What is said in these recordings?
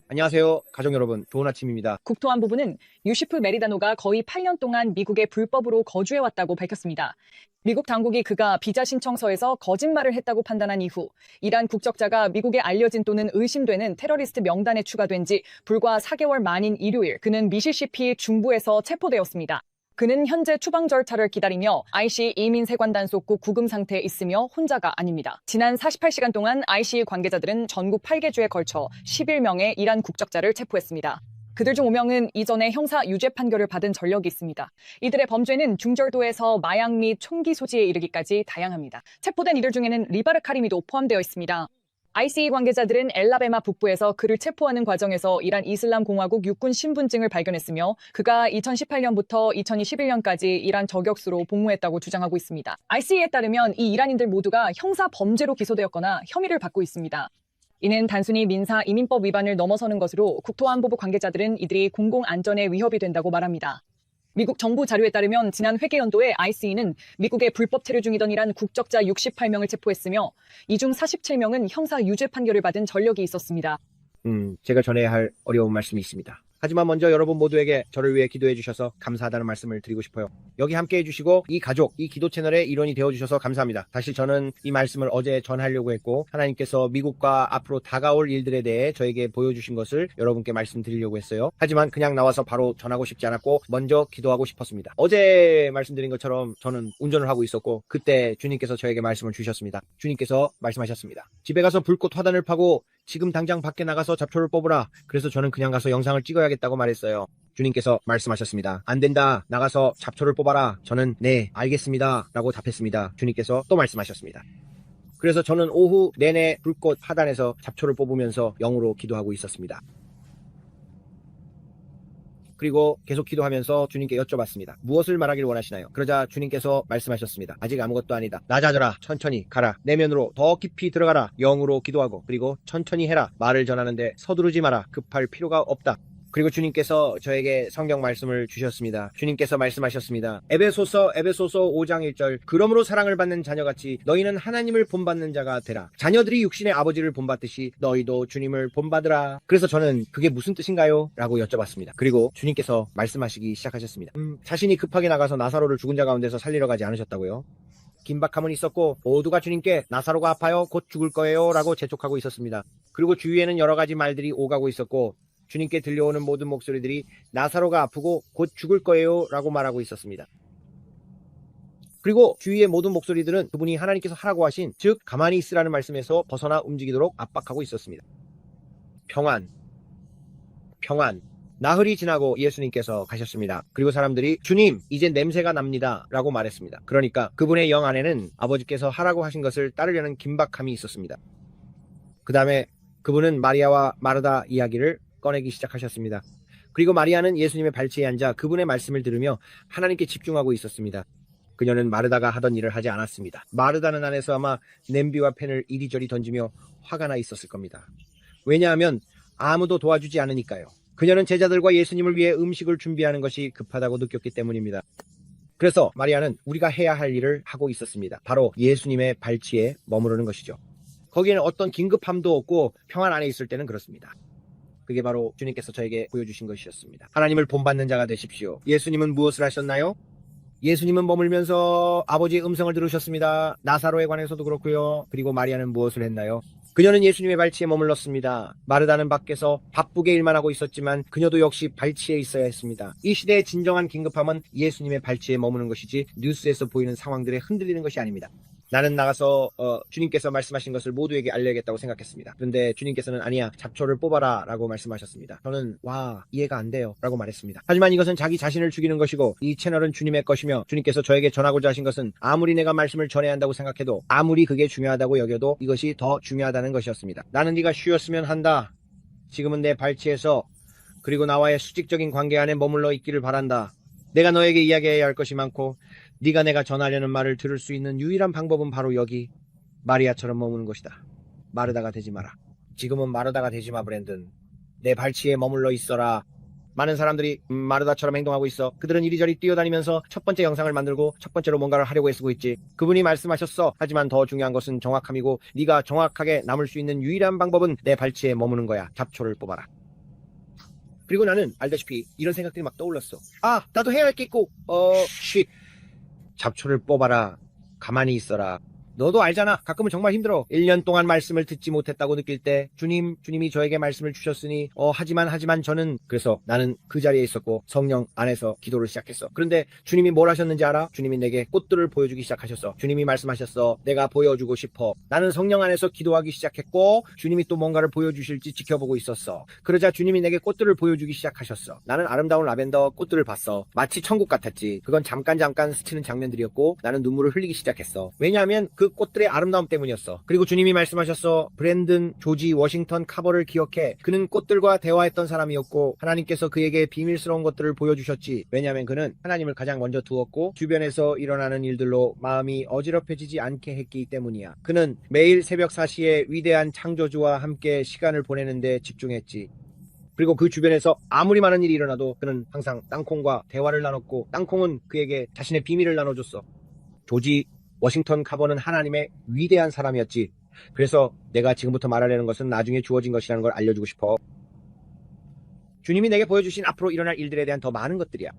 안녕하세요, 가족 여러분. 좋은 아침입니다. 국토안보부는 유시프 메리다노가 거의 8년 동안 미국에 불법으로 거주해왔다고 밝혔습니다. 미국 당국이 그가 비자 신청서에서 거짓말을 했다고 판단한 이후 이란 국적자가 미국에 알려진 또는 의심되는 테러리스트 명단에 추가된 지 불과 4개월 만인 일요일 그는 미시시피 중부에서 체포되었습니다. 그는 현재 추방 절차를 기다리며 IC 이민세관 단속국 구금 상태에 있으며 혼자가 아닙니다. 지난 48시간 동안 IC 관계자들은 전국 8개 주에 걸쳐 11명의 이란 국적자를 체포했습니다. 그들 중 5명은 이전에 형사 유죄 판결을 받은 전력이 있습니다. 이들의 범죄는 중절도에서 마약 및 총기 소지에 이르기까지 다양합니다. 체포된 이들 중에는 리바르 카리미도 포함되어 있습니다. ICE 관계자들은 엘라베마 북부에서 그를 체포하는 과정에서 이란 이슬람 공화국 육군 신분증을 발견했으며 그가 2018년부터 2021년까지 이란 저격수로 복무했다고 주장하고 있습니다. ICE에 따르면 이 이란인들 모두가 형사 범죄로 기소되었거나 혐의를 받고 있습니다. 이는 단순히 민사 이민법 위반을 넘어서는 것으로 국토안보부 관계자들은 이들이 공공안전에 위협이 된다고 말합니다. 미국 정부 자료에 따르면 지난 회계연도에 ICE는 미국에 불법 체류 중이던 이란 국적자 68명을 체포했으며 이 중 47명은 형사 유죄 판결을 받은 전력이 있었습니다. 제가 전해야 할 어려운 말씀이 있습니다. 하지만 먼저 여러분 모두에게 저를 위해 기도해 주셔서 감사하다는 말씀을 드리고 싶어요. 여기 함께 해주시고 이 가족, 이 기도 채널의 일원이 되어주셔서 감사합니다. 사실 저는 이 말씀을 어제 전하려고 했고 하나님께서 미국과 앞으로 다가올 일들에 대해 저에게 보여주신 것을 여러분께 말씀드리려고 했어요. 하지만 그냥 나와서 바로 전하고 싶지 않았고 먼저 기도하고 싶었습니다. 어제 말씀드린 것처럼 저는 운전을 하고 있었고 그때 주님께서 저에게 말씀을 주셨습니다. 주님께서 말씀하셨습니다. 집에 가서 불꽃 화단을 파고 지금 당장 밖에 나가서 잡초를 뽑으라. 그래서 저는 그냥 가서 영상을 찍어야겠다고 말했어요. 주님께서 말씀하셨습니다. 안 된다. 나가서 잡초를 뽑아라. 저는 네, 알겠습니다. 라고 답했습니다. 주님께서 또 말씀하셨습니다. 그래서 저는 오후 내내 불꽃 화단에서 잡초를 뽑으면서 영으로 기도하고 있었습니다. 그리고 계속 기도하면서 주님께 여쭤봤습니다. 무엇을 말하길 원하시나요? 그러자 주님께서 말씀하셨습니다. 아직 아무것도 아니다. 낮아져라. 천천히 가라. 내면으로 더 깊이 들어가라. 영으로 기도하고 그리고 천천히 해라. 말을 전하는데 서두르지 마라. 급할 필요가 없다. 그리고 주님께서 저에게 성경 말씀을 주셨습니다. 주님께서 말씀하셨습니다. 에베소서 5장 1절 그러므로 사랑을 받는 자녀같이 너희는 하나님을 본받는 자가 되라. 자녀들이 육신의 아버지를 본받듯이 너희도 주님을 본받으라. 그래서 저는 그게 무슨 뜻인가요? 라고 여쭤봤습니다. 그리고 주님께서 말씀하시기 시작하셨습니다. 자신이 급하게 나가서 나사로를 죽은 자 가운데서 살리러 가지 않으셨다고요? 긴박함은 있었고 모두가 주님께 나사로가 아파요. 곧 죽을 거예요. 라고 재촉하고 있었습니다. 그리고 주위에는 여러 가지 말들이 오가고 있었고 주님께 들려오는 모든 목소리들이 나사로가 아프고 곧 죽을 거예요 라고 말하고 있었습니다. 그리고 주위의 모든 목소리들은 그분이 하나님께서 하라고 하신 즉 가만히 있으라는 말씀에서 벗어나 움직이도록 압박하고 있었습니다. 평안. 나흘이 지나고 예수님께서 가셨습니다. 그리고 사람들이 주님 이제 냄새가 납니다 라고 말했습니다. 그러니까 그분의 영 안에는 아버지께서 하라고 하신 것을 따르려는 긴박함이 있었습니다. 그 다음에 그분은 마리아와 마르다 이야기를 꺼내기 시작하셨습니다. 그리고 마리아는 예수님의 발치에 앉아 그분의 말씀을 들으며 하나님께 집중하고 있었습니다. 그녀는 마르다가 하던 일을 하지 않았습니다. 마르다는 안에서 아마 냄비와 펜을 이리저리 던지며 화가 나 있었을 겁니다. 왜냐하면 아무도 도와주지 않으니까요. 그녀는 제자들과 예수님을 위해 음식을 준비하는 것이 급하다고 느꼈기 때문입니다. 그래서 마리아는 우리가 해야 할 일을 하고 있었습니다. 바로 예수님의 발치에 머무르는 것이죠. 거기에는 어떤 긴급함도 없고 평안 안에 있을 때는 그렇습니다. 그게 바로 주님께서 저에게 보여주신 것이었습니다. 하나님을 본받는 자가 되십시오. 예수님은 무엇을 하셨나요? 예수님은 머물면서 아버지의 음성을 들으셨습니다. 나사로에 관해서도 그렇고요. 그리고 마리아는 무엇을 했나요? 그녀는 예수님의 발치에 머물렀습니다. 마르다는 밖에서 바쁘게 일만 하고 있었지만 그녀도 역시 발치에 있어야 했습니다. 이 시대의 진정한 긴급함은 예수님의 발치에 머무는 것이지 뉴스에서 보이는 상황들에 흔들리는 것이 아닙니다. 나는 나가서 주님께서 말씀하신 것을 모두에게 알려야겠다고 생각했습니다. 그런데 주님께서는 아니야 잡초를 뽑아라 라고 말씀하셨습니다. 저는 와 이해가 안 돼요 라고 말했습니다. 하지만 이것은 자기 자신을 죽이는 것이고 이 채널은 주님의 것이며 주님께서 저에게 전하고자 하신 것은 아무리 내가 말씀을 전해야 한다고 생각해도 아무리 그게 중요하다고 여겨도 이것이 더 중요하다는 것이었습니다. 나는 네가 쉬었으면 한다. 지금은 내 발치에서 그리고 나와의 수직적인 관계 안에 머물러 있기를 바란다. 내가 너에게 이야기해야 할 것이 많고 네가 내가 전하려는 말을 들을 수 있는 유일한 방법은 바로 여기 마리아처럼 머무는 것이다. 마르다가 되지 마라. 지금은 마르다가 되지 마 브랜든. 내 발치에 머물러 있어라. 많은 사람들이 마르다처럼 행동하고 있어. 그들은 이리저리 뛰어다니면서 첫 번째 영상을 만들고 첫 번째로 뭔가를 하려고 애쓰고 있지. 그분이 말씀하셨어. 하지만 더 중요한 것은 정확함이고 네가 정확하게 남을 수 있는 유일한 방법은 내 발치에 머무는 거야. 잡초를 뽑아라. 그리고 나는 알다시피 이런 생각들이 막 떠올랐어. 아, 나도 해야 할 게 있고, 쉿. 잡초를 뽑아라. 가만히 있어라. 너도 알잖아. 가끔은 정말 힘들어. 1년 동안 말씀을 듣지 못했다고 느낄 때 주님이 저에게 말씀을 주셨으니 하지만 저는 그래서 나는 그 자리에 있었고 성령 안에서 기도를 시작했어. 그런데 주님이 뭘 하셨는지 알아? 주님이 내게 꽃들을 보여주기 시작하셨어. 주님이 말씀하셨어. 내가 보여주고 싶어. 나는 성령 안에서 기도하기 시작했고 주님이 또 뭔가를 보여주실지 지켜보고 있었어. 그러자 주님이 내게 꽃들을 보여주기 시작하셨어. 나는 아름다운 라벤더 꽃들을 봤어. 마치 천국 같았지. 그건 잠깐 스치는 장면들이었고 나는 눈물을 흘리기 시작했어. 왜냐하면 그 꽃들의 아름다움 때문이었어. 그리고 주님이 말씀하셨어. 브랜든 조지 워싱턴 카버를 기억해. 그는 꽃들과 대화했던 사람이었고 하나님께서 그에게 비밀스러운 것들을 보여주셨지. 왜냐하면 그는 하나님을 가장 먼저 두었고 주변에서 일어나는 일들로 마음이 어지럽혀지지 않게 했기 때문이야. 그는 매일 새벽 4시에 위대한 창조주와 함께 시간을 보내는데 집중했지. 그리고 그 주변에서 아무리 많은 일이 일어나도 그는 항상 땅콩과 대화를 나눴고 땅콩은 그에게 자신의 비밀을 나눠줬어. 조지 워싱턴 카버는 하나님의 위대한 사람이었지. 그래서 내가 지금부터 말하려는 것은 나중에 주어진 것이라는 걸 알려주고 싶어. 주님이 내게 보여주신 앞으로 일어날 일들에 대한 더 많은 것들이야.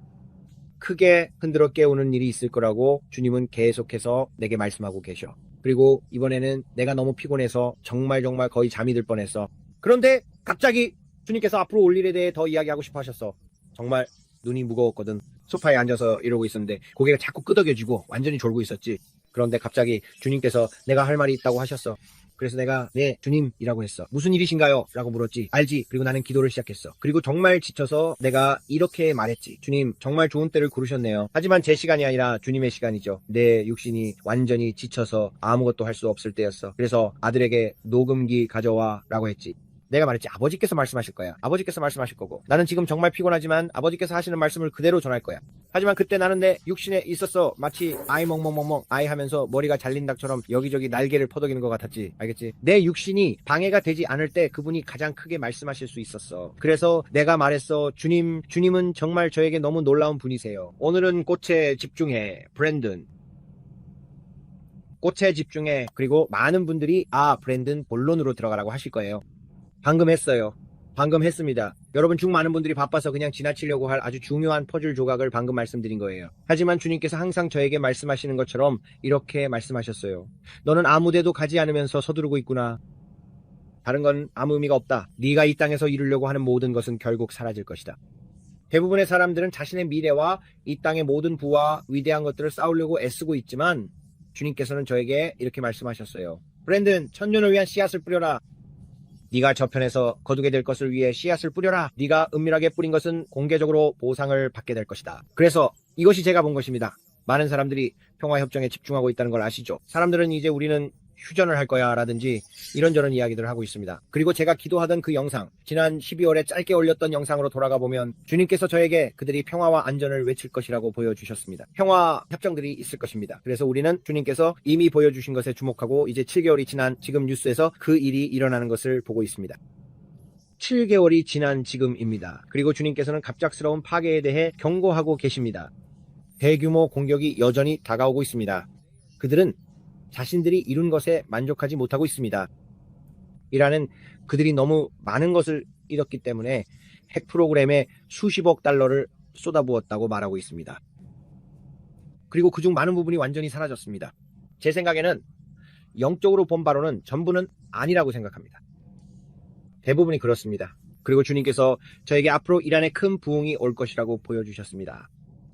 크게 흔들어 깨우는 일이 있을 거라고 주님은 계속해서 내게 말씀하고 계셔. 그리고 이번에는 내가 너무 피곤해서 정말 거의 잠이 들 뻔했어. 그런데 갑자기 주님께서 앞으로 올 일에 대해 더 이야기하고 싶어 하셨어. 정말 눈이 무거웠거든. 소파에 앉아서 이러고 있었는데 고개가 자꾸 끄덕여지고 완전히 졸고 있었지. 그런데 갑자기 주님께서 내가 할 말이 있다고 하셨어. 그래서 내가 네 주님이라고 했어. 무슨 일이신가요? 라고 물었지. 알지. 그리고 나는 기도를 시작했어. 그리고 정말 지쳐서 내가 이렇게 말했지. 주님 정말 좋은 때를 고르셨네요. 하지만 제 시간이 아니라 주님의 시간이죠. 내 육신이 완전히 지쳐서 아무것도 할 수 없을 때였어. 그래서 아들에게 녹음기 가져와 라고 했지. 내가 말했지. 아버지께서 말씀하실 거야. 아버지께서 말씀하실 거고 나는 지금 정말 피곤하지만 아버지께서 하시는 말씀을 그대로 전할 거야. 하지만 그때 나는 내 육신에 있었어. 마치 아이 멍멍멍멍 아이 하면서 머리가 잘린 닭처럼 여기저기 날개를 퍼덕이는 것 같았지. 알겠지? 내 육신이 방해가 되지 않을 때 그분이 가장 크게 말씀하실 수 있었어. 그래서 내가 말했어. 주님은 정말 저에게 너무 놀라운 분이세요. 오늘은 꽃에 집중해. 브랜든. 꽃에 집중해. 그리고 많은 분들이 브랜든 본론으로 들어가라고 하실 거예요. 방금 했어요. 방금 했습니다. 여러분 중 많은 분들이 바빠서 그냥 지나치려고 할 아주 중요한 퍼즐 조각을 방금 말씀드린 거예요. 하지만 주님께서 항상 저에게 말씀하시는 것처럼 이렇게 말씀하셨어요. 너는 아무 데도 가지 않으면서 서두르고 있구나. 다른 건 아무 의미가 없다. 네가 이 땅에서 이루려고 하는 모든 것은 결국 사라질 것이다. 대부분의 사람들은 자신의 미래와 이 땅의 모든 부와 위대한 것들을 쌓으려고 애쓰고 있지만 주님께서는 저에게 이렇게 말씀하셨어요. 브랜든, 천년을 위한 씨앗을 뿌려라. 네가 저편에서 거두게 될 것을 위해 씨앗을 뿌려라. 네가 은밀하게 뿌린 것은 공개적으로 보상을 받게 될 것이다. 그래서 이것이 제가 본 것입니다. 많은 사람들이 평화협정에 집중하고 있다는 걸 아시죠? 사람들은 이제 우리는 휴전을 할 거야 라든지 이런저런 이야기들을 하고 있습니다. 그리고 제가 기도하던 그 영상, 지난 12월에 짧게 올렸던 영상으로 돌아가 보면 주님께서 저에게 그들이 평화와 안전을 외칠 것이라고 보여주셨습니다. 평화 협정들이 있을 것입니다. 그래서 우리는 주님께서 이미 보여주신 것에 주목하고 이제 7개월이 지난 지금 뉴스에서 그 일이 일어나는 것을 보고 있습니다. 7개월이 지난 지금입니다. 그리고 주님께서는 갑작스러운 파괴에 대해 경고하고 계십니다. 대규모 공격이 여전히 다가오고 있습니다. 그들은 자신들이 이룬 것에 만족하지 못하고 있습니다. 이라는 그들이 너무 많은 것을 잃었기 때문에 핵 프로그램에 수십억 달러를 쏟아부었다고 말하고 있습니다. 그리고 그중 많은 부분이 완전히 사라졌습니다. 제 생각에는 영적으로 본 바로는 전부는 아니라고 생각합니다. 대부분이 그렇습니다. 그리고 주님께서 저에게 앞으로 이란에 큰 부흥이 올 것이라고 보여주셨습니다.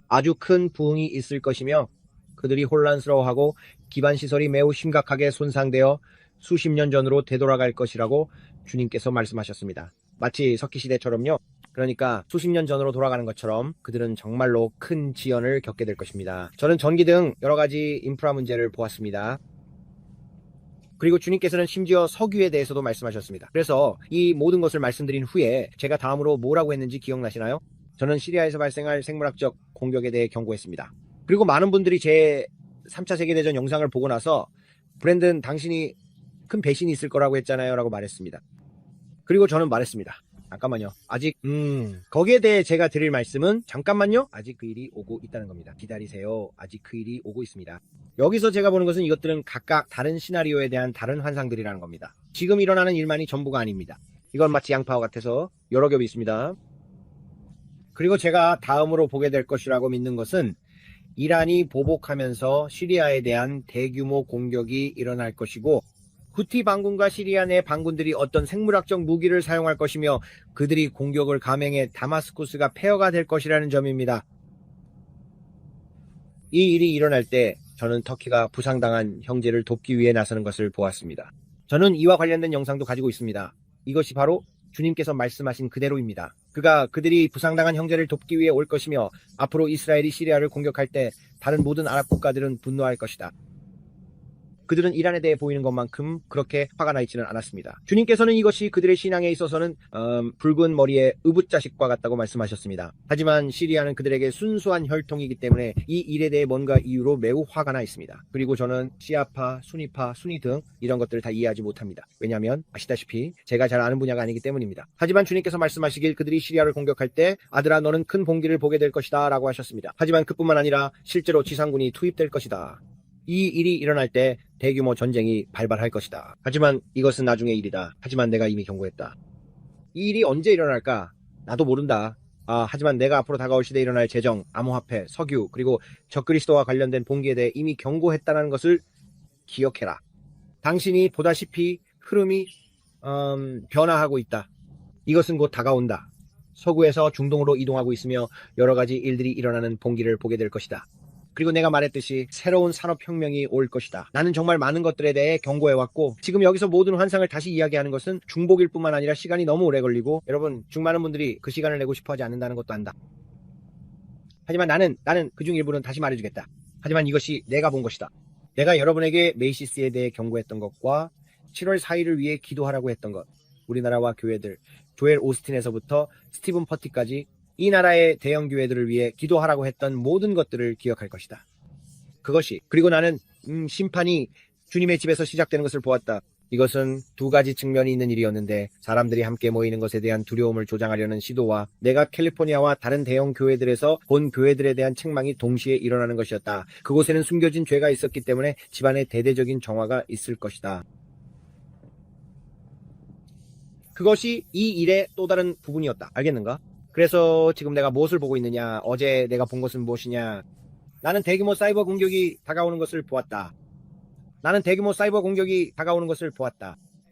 아주 큰 부흥이 있을 것이며 그들이 혼란스러워하고 기반시설이 매우 심각하게 손상되어 수십 년 전으로 되돌아갈 것이라고 주님께서 말씀하셨습니다. 마치 석기시대처럼요. 그러니까 수십 년 전으로 돌아가는 것처럼 그들은 정말로 큰 지연을 겪게 될 것입니다. 저는 전기 등 여러 가지 인프라 문제를 보았습니다. 그리고 주님께서는 심지어 석유에 대해서도 말씀하셨습니다. 그래서 이 모든 것을 말씀드린 후에 제가 다음으로 뭐라고 했는지 기억나시나요? 저는 시리아에서 발생할 생물학적 공격에 대해 경고했습니다. 그리고 많은 분들이 제 3차 세계대전 영상을 보고 나서 브랜든 당신이 큰 배신이 있을 거라고 했잖아요 라고 말했습니다. 그리고 저는 말했습니다. 잠깐만요. 아직 거기에 대해 제가 드릴 말씀은 잠깐만요. 아직 그 일이 오고 있다는 겁니다. 기다리세요. 아직 그 일이 오고 있습니다. 여기서 제가 보는 것은 이것들은 각각 다른 시나리오에 대한 다른 환상들이라는 겁니다. 지금 일어나는 일만이 전부가 아닙니다. 이건 마치 양파와 같아서 여러 겹이 있습니다. 그리고 제가 다음으로 보게 될 것이라고 믿는 것은 이란이 보복하면서 시리아에 대한 대규모 공격이 일어날 것이고 후티 반군과 시리아 내 반군들이 어떤 생물학적 무기를 사용할 것이며 그들이 공격을 감행해 다마스쿠스가 폐허가 될 것이라는 점입니다. 이 일이 일어날 때 저는 터키가 부상당한 형제를 돕기 위해 나서는 것을 보았습니다. 저는 이와 관련된 영상도 가지고 있습니다. 이것이 바로 주님께서 말씀하신 그대로입니다. 그들이 부상당한 형제를 돕기 위해 올 것이며 앞으로 이스라엘이 시리아를 공격할 때 다른 모든 아랍 국가들은 분노할 것이다. 그들은 이란에 대해 보이는 것만큼 그렇게 화가 나 있지는 않았습니다. 주님께서는 이것이 그들의 신앙에 있어서는 붉은 머리의 의붓자식과 같다고 말씀하셨습니다. 하지만 시리아는 그들에게 순수한 혈통이기 때문에 이 일에 대해 뭔가 이유로 매우 화가 나 있습니다. 그리고 저는 시아파, 수니파, 수니 등 이런 것들을 다 이해하지 못합니다. 왜냐하면 아시다시피 제가 잘 아는 분야가 아니기 때문입니다. 하지만 주님께서 말씀하시길 그들이 시리아를 공격할 때 아들아 너는 큰 봉기를 보게 될 것이다 라고 하셨습니다. 하지만 그뿐만 아니라 실제로 지상군이 투입될 것이다. 이 일이 일어날 때 대규모 전쟁이 발발할 것이다. 하지만 이것은 나중의 일이다. 하지만 내가 이미 경고했다. 이 일이 언제 일어날까? 나도 모른다. 하지만 내가 앞으로 다가올 시대에 일어날 재정, 암호화폐, 석유, 그리고 적그리스도와 관련된 봉기에 대해 이미 경고했다는 것을 기억해라. 당신이 보다시피 흐름이 변화하고 있다. 이것은 곧 다가온다. 서구에서 중동으로 이동하고 있으며 여러 가지 일들이 일어나는 봉기를 보게 될 것이다. 그리고 내가 말했듯이 새로운 산업혁명이 올 것이다. 나는 정말 많은 것들에 대해 경고해왔고 지금 여기서 모든 환상을 다시 이야기하는 것은 중복일 뿐만 아니라 시간이 너무 오래 걸리고 여러분 많은 분들이 그 시간을 내고 싶어하지 않는다는 것도 안다. 하지만 나는 그중 일부는 다시 말해주겠다. 하지만 이것이 내가 본 것이다. 내가 여러분에게 메이시스에 대해 경고했던 것과 7월 4일을 위해 기도하라고 했던 것, 우리나라와 교회들, 조엘 오스틴에서부터 스티븐 퍼티까지 이 나라의 대형 교회들을 위해 기도하라고 했던 모든 것들을 기억할 것이다. 그리고 나는 심판이 주님의 집에서 시작되는 것을 보았다. 이것은 두 가지 측면이 있는 일이었는데 사람들이 함께 모이는 것에 대한 두려움을 조장하려는 시도와 내가 캘리포니아와 다른 대형 교회들에서 본 교회들에 대한 책망이 동시에 일어나는 것이었다. 그곳에는 숨겨진 죄가 있었기 때문에 집안에 대대적인 정화가 있을 것이다. 그것이 이 일의 또 다른 부분이었다. 알겠는가? 그래서 지금 내가 무엇을 보고 있느냐? 어제 내가 본 것은 무엇이냐? 나는 대규모 사이버 공격이 다가오는 것을 보았다.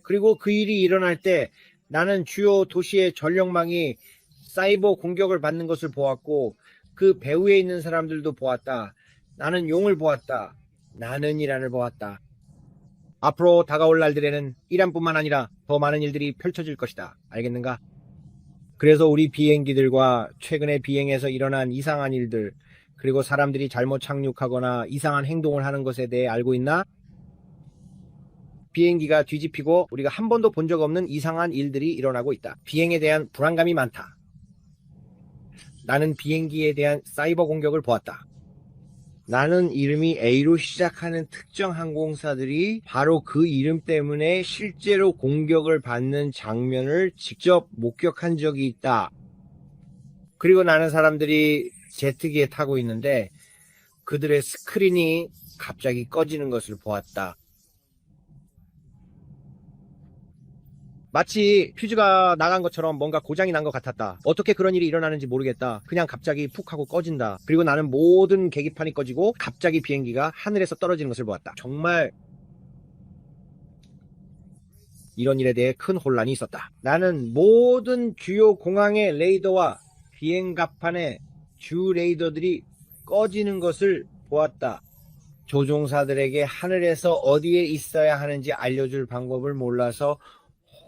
그리고 그 일이 일어날 때 나는 주요 도시의 전력망이 사이버 공격을 받는 것을 보았고 그 배후에 있는 사람들도 보았다. 나는 용을 보았다. 나는 이란을 보았다. 앞으로 다가올 날들에는 이란뿐만 아니라 더 많은 일들이 펼쳐질 것이다. 알겠는가? 그래서 우리 비행기들과 최근에 비행에서 일어난 이상한 일들, 그리고 사람들이 잘못 착륙하거나 이상한 행동을 하는 것에 대해 알고 있나? 비행기가 뒤집히고 우리가 한 번도 본 적 없는 이상한 일들이 일어나고 있다. 비행에 대한 불안감이 많다. 나는 비행기에 대한 사이버 공격을 보았다. 나는 이름이 A로 시작하는 특정 항공사들이 바로 그 이름 때문에 실제로 공격을 받는 장면을 직접 목격한 적이 있다. 그리고 나는 사람들이 제트기에 타고 있는데 그들의 스크린이 갑자기 꺼지는 것을 보았다. 마치 퓨즈가 나간 것처럼 뭔가 고장이 난 것 같았다. 어떻게 그런 일이 일어나는지 모르겠다. 그냥 갑자기 푹 하고 꺼진다. 그리고 나는 모든 계기판이 꺼지고 갑자기 비행기가 하늘에서 떨어지는 것을 보았다. 정말 이런 일에 대해 큰 혼란이 있었다. 나는 모든 주요 공항의 레이더와 비행갑판의 주 레이더들이 꺼지는 것을 보았다. 조종사들에게 하늘에서 어디에 있어야 하는지 알려줄 방법을 몰라서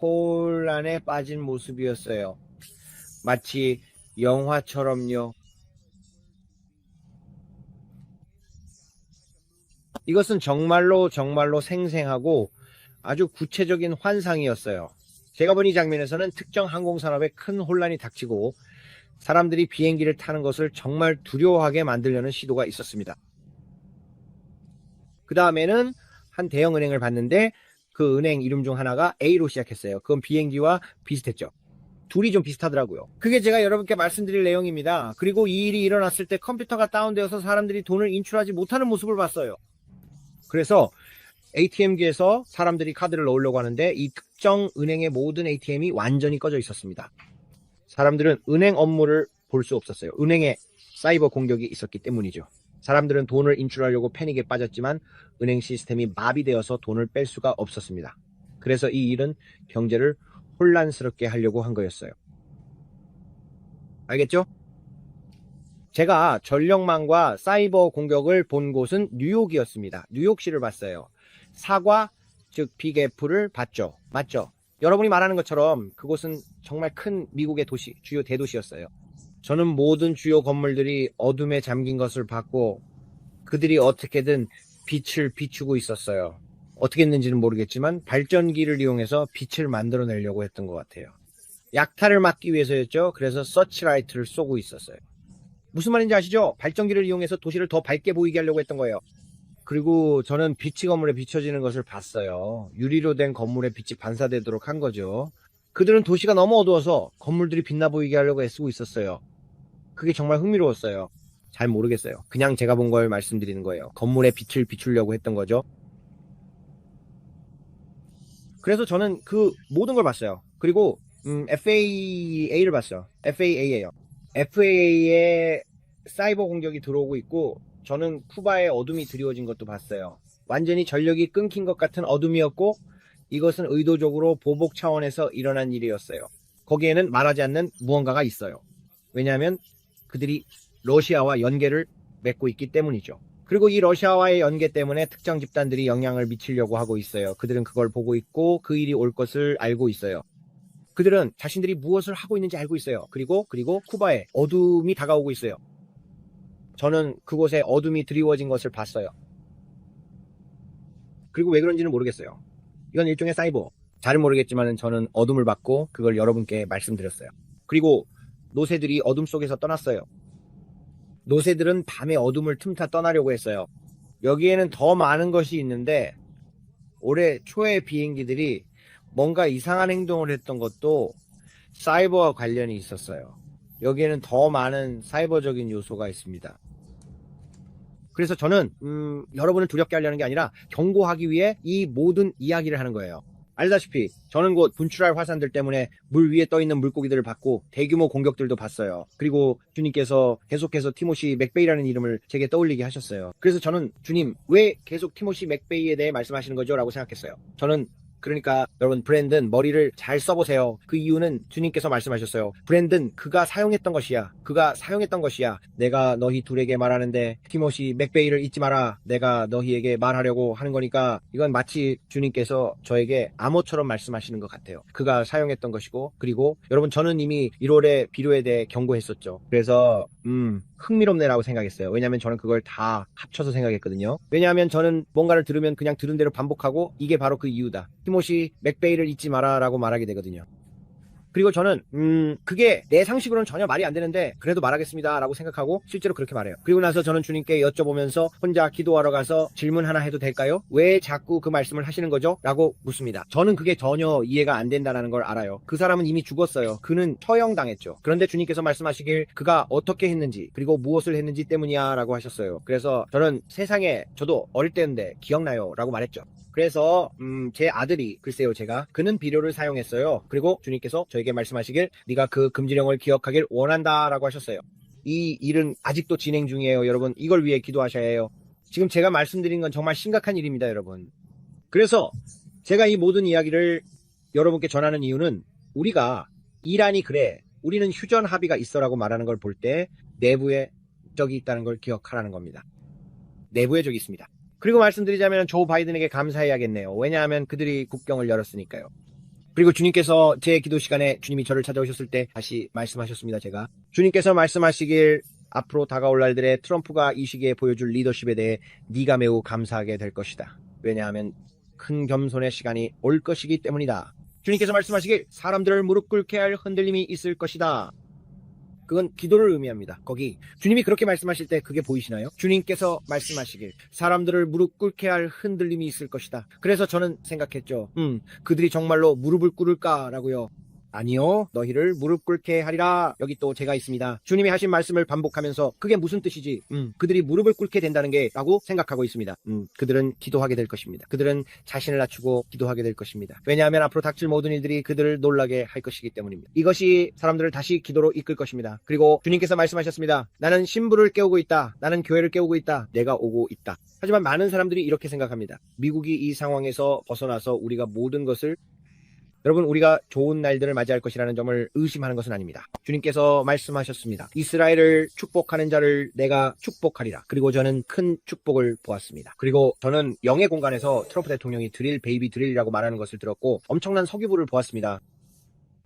혼란에 빠진 모습이었어요. 마치 영화처럼요. 이것은 정말로 생생하고 아주 구체적인 환상이었어요. 제가 본 이 장면에서는 특정 항공산업에 큰 혼란이 닥치고 사람들이 비행기를 타는 것을 정말 두려워하게 만들려는 시도가 있었습니다. 그 다음에는 한 대형 은행을 봤는데 그 은행 이름 중 하나가 A로 시작했어요. 그건 비행기와 비슷했죠. 둘이 좀 비슷하더라고요. 그게 제가 여러분께 말씀드릴 내용입니다. 그리고 이 일이 일어났을 때 컴퓨터가 다운되어서 사람들이 돈을 인출하지 못하는 모습을 봤어요. 그래서 ATM기에서 사람들이 카드를 넣으려고 하는데 이 특정 은행의 모든 ATM이 완전히 꺼져 있었습니다. 사람들은 은행 업무를 볼 수 없었어요. 은행에 사이버 공격이 있었기 때문이죠. 사람들은 돈을 인출하려고 패닉에 빠졌지만 은행 시스템이 마비되어서 돈을 뺄 수가 없었습니다. 그래서 이 일은 경제를 혼란스럽게 하려고 한 거였어요. 알겠죠? 제가 전력망과 사이버 공격을 본 곳은 뉴욕이었습니다. 뉴욕시를 봤어요. 사과, 즉 빅애플을 봤죠. 맞죠? 여러분이 말하는 것처럼 그곳은 정말 큰 미국의 도시, 주요 대도시였어요. 저는 모든 주요 건물들이 어둠에 잠긴 것을 봤고 그들이 어떻게든 빛을 비추고 있었어요. 어떻게 했는지는 모르겠지만 발전기를 이용해서 빛을 만들어내려고 했던 것 같아요. 약탈을 막기 위해서였죠. 그래서 서치라이트를 쏘고 있었어요. 무슨 말인지 아시죠? 발전기를 이용해서 도시를 더 밝게 보이게 하려고 했던 거예요. 그리고 저는 빛이 건물에 비춰지는 것을 봤어요. 유리로 된 건물에 빛이 반사되도록 한 거죠. 그들은 도시가 너무 어두워서 건물들이 빛나 보이게 하려고 애쓰고 있었어요. 그게 정말 흥미로웠어요. 잘 모르겠어요. 그냥 제가 본 걸 말씀드리는 거예요. 건물에 빛을 비추려고 했던 거죠. 그래서 저는 그 모든 걸 봤어요. 그리고 FAA를 봤어요. FAA예요. FAA에 사이버 공격이 들어오고 있고 저는 쿠바의 어둠이 드리워진 것도 봤어요. 완전히 전력이 끊긴 것 같은 어둠이었고 이것은 의도적으로 보복 차원에서 일어난 일이었어요. 거기에는 말하지 않는 무언가가 있어요. 왜냐하면 그들이 러시아와 연계를 맺고 있기 때문이죠. 그리고 이 러시아와의 연계 때문에 특정 집단들이 영향을 미치려고 하고 있어요. 그들은 그걸 보고 있고 그 일이 올 것을 알고 있어요. 그들은 자신들이 무엇을 하고 있는지 알고 있어요. 그리고 쿠바에 어둠이 다가오고 있어요. 저는 그곳에 어둠이 드리워진 것을 봤어요. 그리고 왜 그런지는 모르겠어요. 이건 일종의 사이버. 잘은 모르겠지만 저는 어둠을 봤고 그걸 여러분께 말씀드렸어요. 그리고 노새들이 어둠 속에서 떠났어요. 노새들은 밤의 어둠을 틈타 떠나려고 했어요. 여기에는 더 많은 것이 있는데 올해 초에 비행기들이 뭔가 이상한 행동을 했던 것도 사이버와 관련이 있었어요. 여기에는 더 많은 사이버적인 요소가 있습니다. 그래서 저는 여러분을 두렵게 하려는 게 아니라 경고하기 위해 이 모든 이야기를 하는 거예요. 알다시피 저는 곧 분출할 화산들 때문에 물 위에 떠있는 물고기들을 봤고 대규모 공격들도 봤어요. 그리고 주님께서 계속해서 티모시 맥베이라는 이름을 제게 떠올리게 하셨어요. 그래서 저는 주님 왜 계속 티모시 맥베이에 대해 말씀하시는 거죠? 라고 생각했어요. 저는 그러니까 여러분 브랜든 머리를 잘 써보세요. 그 이유는 주님께서 말씀하셨어요. 브랜든 그가 사용했던 것이야. 그가 사용했던 것이야. 내가 너희 둘에게 말하는데 티모시 맥베이를 잊지 마라. 내가 너희에게 말하려고 하는 거니까 이건 마치 주님께서 저에게 암호처럼 말씀하시는 것 같아요. 그가 사용했던 것이고 그리고 여러분 저는 이미 1월에 비료에 대해 경고했었죠. 그래서 흥미롭네라고 생각했어요. 왜냐하면 저는 그걸 다 합쳐서 생각했거든요. 왜냐하면 저는 뭔가를 들으면 그냥 들은 대로 반복하고 이게 바로 그 이유다. 티모시 맥베이를 잊지 마라 라고 말하게 되거든요. 그리고 저는 그게 내 상식으로는 전혀 말이 안 되는데 그래도 말하겠습니다 라고 생각하고 실제로 그렇게 말해요. 그리고 나서 저는 주님께 여쭤보면서 혼자 기도하러 가서 질문 하나 해도 될까요? 왜 자꾸 그 말씀을 하시는 거죠? 라고 묻습니다. 저는 그게 전혀 이해가 안 된다는 걸 알아요. 그 사람은 이미 죽었어요. 그는 처형당했죠. 그런데 주님께서 말씀하시길 그가 어떻게 했는지 그리고 무엇을 했는지 때문이야 라고 하셨어요. 그래서 저는 세상에 저도 어릴 때인데 기억나요 라고 말했죠. 그래서 제 아들이 글쎄요 제가 그는 비료를 사용했어요. 그리고 주님께서 저에게 말씀하시길 네가 그 금지령을 기억하길 원한다 라고 하셨어요. 이 일은 아직도 진행 중이에요. 여러분 이걸 위해 기도하셔야 해요. 지금 제가 말씀드린 건 정말 심각한 일입니다. 여러분. 그래서 제가 이 모든 이야기를 여러분께 전하는 이유는 우리가 이란이 그래 우리는 휴전 합의가 있어 라고 말하는 걸 볼 때 내부에 적이 있다는 걸 기억하라는 겁니다. 내부에 적이 있습니다. 그리고 말씀드리자면 조 바이든에게 감사해야겠네요. 왜냐하면 그들이 국경을 열었으니까요. 그리고 주님께서 제 기도 시간에 주님이 저를 찾아오셨을 때 다시 말씀하셨습니다. 제가 주님께서 말씀하시길 앞으로 다가올 날들에 트럼프가 이 시기에 보여줄 리더십에 대해 네가 매우 감사하게 될 것이다. 왜냐하면 큰 겸손의 시간이 올 것이기 때문이다. 주님께서 말씀하시길 사람들을 무릎 꿇게 할 흔들림이 있을 것이다. 그건 기도를 의미합니다. 거기 주님이 그렇게 말씀하실 때 그게 보이시나요? 주님께서 말씀하시길 사람들을 무릎 꿇게 할 흔들림이 있을 것이다. 그래서 저는 생각했죠. 그들이 정말로 무릎을 꿇을까라고요. 아니요, 너희를 무릎 꿇게 하리라. 여기 또 제가 있습니다. 주님이 하신 말씀을 반복하면서 그게 무슨 뜻이지? 그들이 무릎을 꿇게 된다는 게 라고 생각하고 있습니다. 그들은 기도하게 될 것입니다. 그들은 자신을 낮추고 기도하게 될 것입니다. 왜냐하면 앞으로 닥칠 모든 일들이 그들을 놀라게 할 것이기 때문입니다. 이것이 사람들을 다시 기도로 이끌 것입니다. 그리고 주님께서 말씀하셨습니다. 나는 신부를 깨우고 있다. 나는 교회를 깨우고 있다. 내가 오고 있다. 하지만 많은 사람들이 이렇게 생각합니다. 미국이 이 상황에서 벗어나서 우리가 모든 것을 여러분, 우리가 좋은 날들을 맞이할 것이라는 점을 의심하는 것은 아닙니다. 주님께서 말씀하셨습니다. 이스라엘을 축복하는 자를 내가 축복하리라. 그리고 저는 큰 축복을 보았습니다. 그리고 저는 영의 공간에서 트럼프 대통령이 드릴, 베이비 드릴이라고 말하는 것을 들었고 엄청난 석유부를 보았습니다.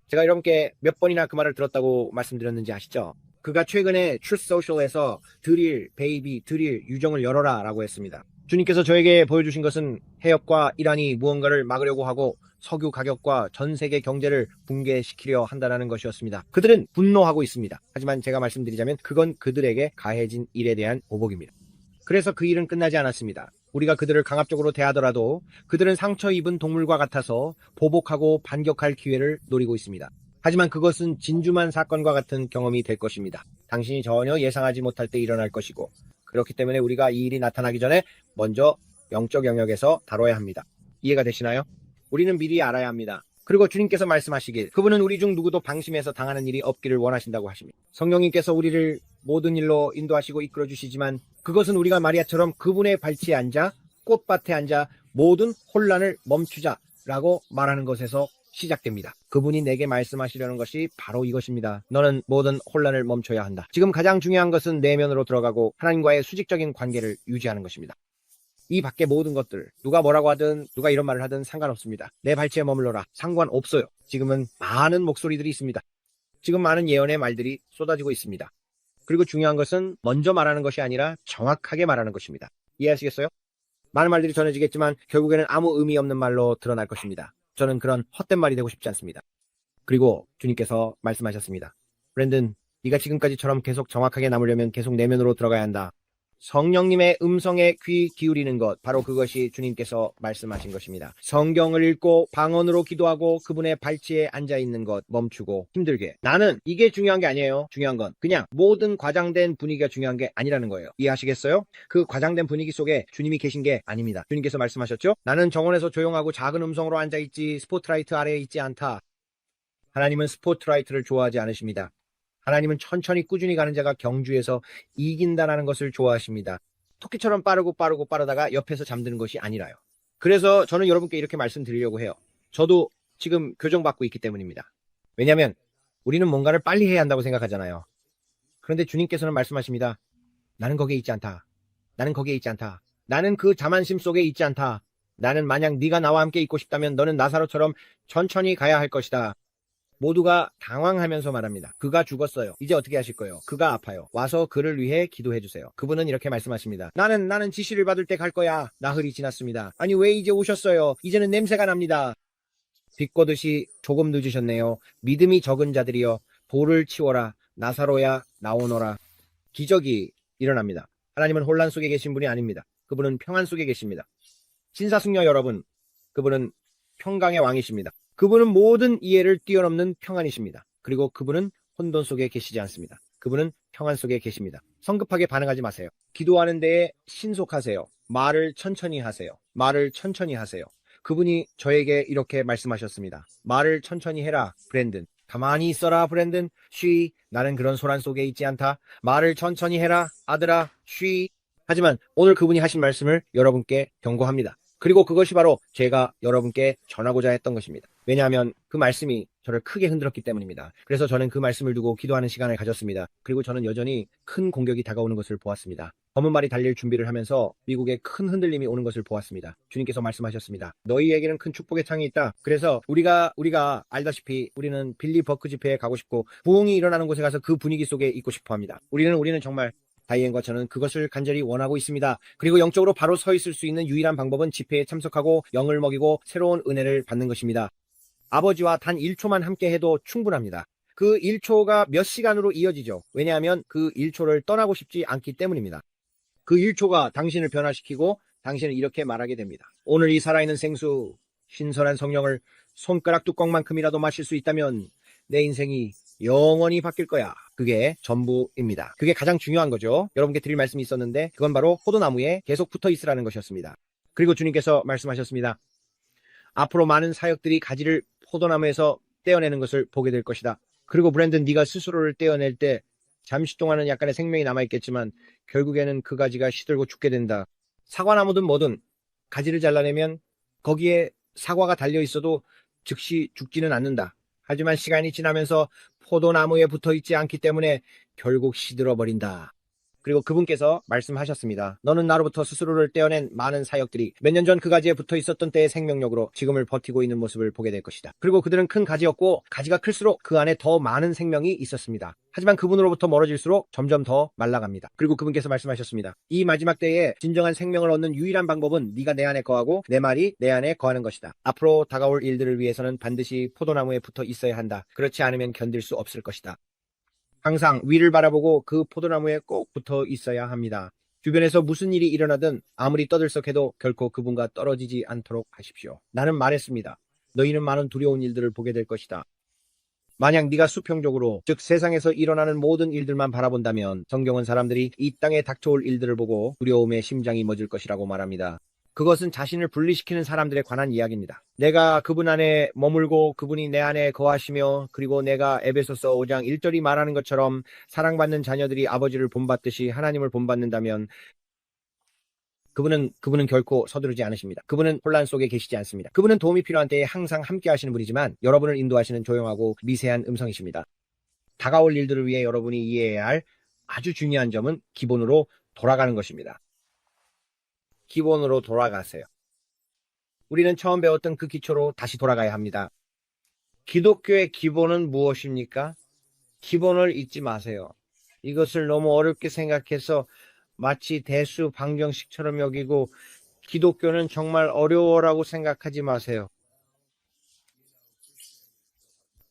제가 여러분께 몇 번이나 그 말을 들었다고 말씀드렸는지 아시죠? 그가 최근에 Truth Social에서 드릴, 베이비, 드릴, 유정을 열어라 라고 했습니다. 주님께서 저에게 보여주신 것은 해협과 이란이 무언가를 막으려고 하고 석유 가격과 전 세계 경제를 붕괴시키려 한다는 것이었습니다. 그들은 분노하고 있습니다. 하지만 제가 말씀드리자면 그건 그들에게 가해진 일에 대한 보복입니다. 그래서 그 일은 끝나지 않았습니다. 우리가 그들을 강압적으로 대하더라도 그들은 상처 입은 동물과 같아서 보복하고 반격할 기회를 노리고 있습니다. 하지만 그것은 진주만 사건과 같은 경험이 될 것입니다. 당신이 전혀 예상하지 못할 때 일어날 것이고 그렇기 때문에 우리가 이 일이 나타나기 전에 먼저 영적 영역에서 다뤄야 합니다. 이해가 되시나요? 우리는 미리 알아야 합니다. 그리고 주님께서 말씀하시길 그분은 우리 중 누구도 방심해서 당하는 일이 없기를 원하신다고 하십니다. 성령님께서 우리를 모든 일로 인도하시고 이끌어 주시지만 그것은 우리가 마리아처럼 그분의 발치에 앉아 꽃밭에 앉아 모든 혼란을 멈추자라고 말하는 것에서 시작됩니다. 그분이 내게 말씀하시려는 것이 바로 이것입니다. 너는 모든 혼란을 멈춰야 한다. 지금 가장 중요한 것은 내면으로 들어가고 하나님과의 수직적인 관계를 유지하는 것입니다. 이 밖의 모든 것들, 누가 뭐라고 하든 누가 이런 말을 하든 상관없습니다. 내 발치에 머물러라. 상관없어요. 지금은 많은 목소리들이 있습니다. 지금 많은 예언의 말들이 쏟아지고 있습니다. 그리고 중요한 것은 먼저 말하는 것이 아니라 정확하게 말하는 것입니다. 이해하시겠어요? 많은 말들이 전해지겠지만 결국에는 아무 의미 없는 말로 드러날 것입니다. 저는 그런 헛된 말이 되고 싶지 않습니다. 그리고 주님께서 말씀하셨습니다. 브랜든, 네가 지금까지처럼 계속 정확하게 남으려면 계속 내면으로 들어가야 한다. 성령님의 음성에 귀 기울이는 것, 바로 그것이 주님께서 말씀하신 것입니다. 성경을 읽고 방언으로 기도하고 그분의 발치에 앉아있는 것 멈추고 힘들게. 나는 이게 중요한 게 아니에요. 중요한 건 그냥 모든 과장된 분위기가 중요한 게 아니라는 거예요. 이해하시겠어요? 그 과장된 분위기 속에 주님이 계신 게 아닙니다. 주님께서 말씀하셨죠? 나는 정원에서 조용하고 작은 음성으로 앉아있지 스포트라이트 아래에 있지 않다. 하나님은 스포트라이트를 좋아하지 않으십니다. 하나님은 천천히 꾸준히 가는 자가 경주에서 이긴다라는 것을 좋아하십니다. 토끼처럼 빠르다가 옆에서 잠드는 것이 아니라요. 그래서 저는 여러분께 이렇게 말씀드리려고 해요. 저도 지금 교정받고 있기 때문입니다. 왜냐하면 우리는 뭔가를 빨리 해야 한다고 생각하잖아요. 그런데 주님께서는 말씀하십니다. 나는 거기에 있지 않다. 나는 거기에 있지 않다. 나는 그 자만심 속에 있지 않다. 나는 만약 네가 나와 함께 있고 싶다면 너는 나사로처럼 천천히 가야 할 것이다. 모두가 당황하면서 말합니다. 그가 죽었어요. 이제 어떻게 하실 거예요? 그가 아파요. 와서 그를 위해 기도해 주세요. 그분은 이렇게 말씀하십니다. 나는 지시를 받을 때 갈 거야. 나흘이 지났습니다. 아니 왜 이제 오셨어요? 이제는 냄새가 납니다. 비꼬듯이 조금 늦으셨네요. 믿음이 적은 자들이여 돌을 치워라. 나사로야 나오너라. 기적이 일어납니다. 하나님은 혼란 속에 계신 분이 아닙니다. 그분은 평안 속에 계십니다. 신사숙녀 여러분, 그분은 평강의 왕이십니다. 그분은 모든 이해를 뛰어넘는 평안이십니다. 그리고 그분은 혼돈 속에 계시지 않습니다. 그분은 평안 속에 계십니다. 성급하게 반응하지 마세요. 기도하는 데에 신속하세요. 말을 천천히 하세요. 말을 천천히 하세요. 그분이 저에게 이렇게 말씀하셨습니다. 말을 천천히 해라, 브랜든. 가만히 있어라, 브랜든. 쉬. 나는 그런 소란 속에 있지 않다. 말을 천천히 해라, 아들아. 쉬. 하지만 오늘 그분이 하신 말씀을 여러분께 경고합니다. 그리고 그것이 바로 제가 여러분께 전하고자 했던 것입니다. 왜냐하면 그 말씀이 저를 크게 흔들었기 때문입니다. 그래서 저는 그 말씀을 두고 기도하는 시간을 가졌습니다. 그리고 저는 여전히 큰 공격이 다가오는 것을 보았습니다. 검은 말이 달릴 준비를 하면서 미국에 큰 흔들림이 오는 것을 보았습니다. 주님께서 말씀하셨습니다. 너희에게는 큰 축복의 창이 있다. 그래서 우리가 알다시피 우리는 빌리 버크 집회에 가고 싶고 부흥이 일어나는 곳에 가서 그 분위기 속에 있고 싶어 합니다. 우리는 정말 다이앤과 저는 그것을 간절히 원하고 있습니다. 그리고 영적으로 바로 서 있을 수 있는 유일한 방법은 집회에 참석하고 영을 먹이고 새로운 은혜를 받는 것입니다. 아버지와 단 1초만 함께 해도 충분합니다. 그 1초가 몇 시간으로 이어지죠. 왜냐하면 그 1초를 떠나고 싶지 않기 때문입니다. 그 1초가 당신을 변화시키고 당신은 이렇게 말하게 됩니다. 오늘 이 살아있는 생수, 신선한 성령을 손가락 뚜껑만큼이라도 마실 수 있다면 내 인생이 영원히 바뀔 거야. 그게 전부입니다. 그게 가장 중요한 거죠. 여러분께 드릴 말씀이 있었는데 그건 바로 포도나무에 계속 붙어 있으라는 것이었습니다. 그리고 주님께서 말씀하셨습니다. 앞으로 많은 사역들이 가지를 포도나무에서 떼어내는 것을 보게 될 것이다. 그리고 브랜든, 네가 스스로를 떼어낼 때 잠시 동안은 약간의 생명이 남아있겠지만 결국에는 그 가지가 시들고 죽게 된다. 사과나무든 뭐든 가지를 잘라내면 거기에 사과가 달려있어도 즉시 죽지는 않는다. 하지만 시간이 지나면서 포도나무에 붙어있지 않기 때문에 결국 시들어 버린다. 그리고 그분께서 말씀하셨습니다. 너는 나로부터 스스로를 떼어낸 많은 사역들이 몇 년 전 그 가지에 붙어 있었던 때의 생명력으로 지금을 버티고 있는 모습을 보게 될 것이다. 그리고 그들은 큰 가지였고 가지가 클수록 그 안에 더 많은 생명이 있었습니다. 하지만 그분으로부터 멀어질수록 점점 더 말라갑니다. 그리고 그분께서 말씀하셨습니다. 이 마지막 때에 진정한 생명을 얻는 유일한 방법은 네가 내 안에 거하고 내 말이 내 안에 거하는 것이다. 앞으로 다가올 일들을 위해서는 반드시 포도나무에 붙어 있어야 한다. 그렇지 않으면 견딜 수 없을 것이다. 항상 위를 바라보고 그 포도나무에 꼭 붙어 있어야 합니다. 주변에서 무슨 일이 일어나든 아무리 떠들썩해도 결코 그분과 떨어지지 않도록 하십시오. 나는 말했습니다. 너희는 많은 두려운 일들을 보게 될 것이다. 만약 네가 수평적으로, 즉 세상에서 일어나는 모든 일들만 바라본다면 성경은 사람들이 이 땅에 닥쳐올 일들을 보고 두려움에 심장이 멎을 것이라고 말합니다. 그것은 자신을 분리시키는 사람들에 관한 이야기입니다. 내가 그분 안에 머물고 그분이 내 안에 거하시며 그리고 내가 에베소서 5장 1절이 말하는 것처럼 사랑받는 자녀들이 아버지를 본받듯이 하나님을 본받는다면 그분은 결코 서두르지 않으십니다. 그분은 혼란 속에 계시지 않습니다. 그분은 도움이 필요한 때에 항상 함께 하시는 분이지만 여러분을 인도하시는 조용하고 미세한 음성이십니다. 다가올 일들을 위해 여러분이 이해해야 할 아주 중요한 점은 기본으로 돌아가는 것입니다. 기본으로 돌아가세요. 우리는 처음 배웠던 그 기초로 다시 돌아가야 합니다. 기독교의 기본은 무엇입니까? 기본을 잊지 마세요. 이것을 너무 어렵게 생각해서 마치 대수방정식처럼 여기고 기독교는 정말 어려워라고 생각하지 마세요.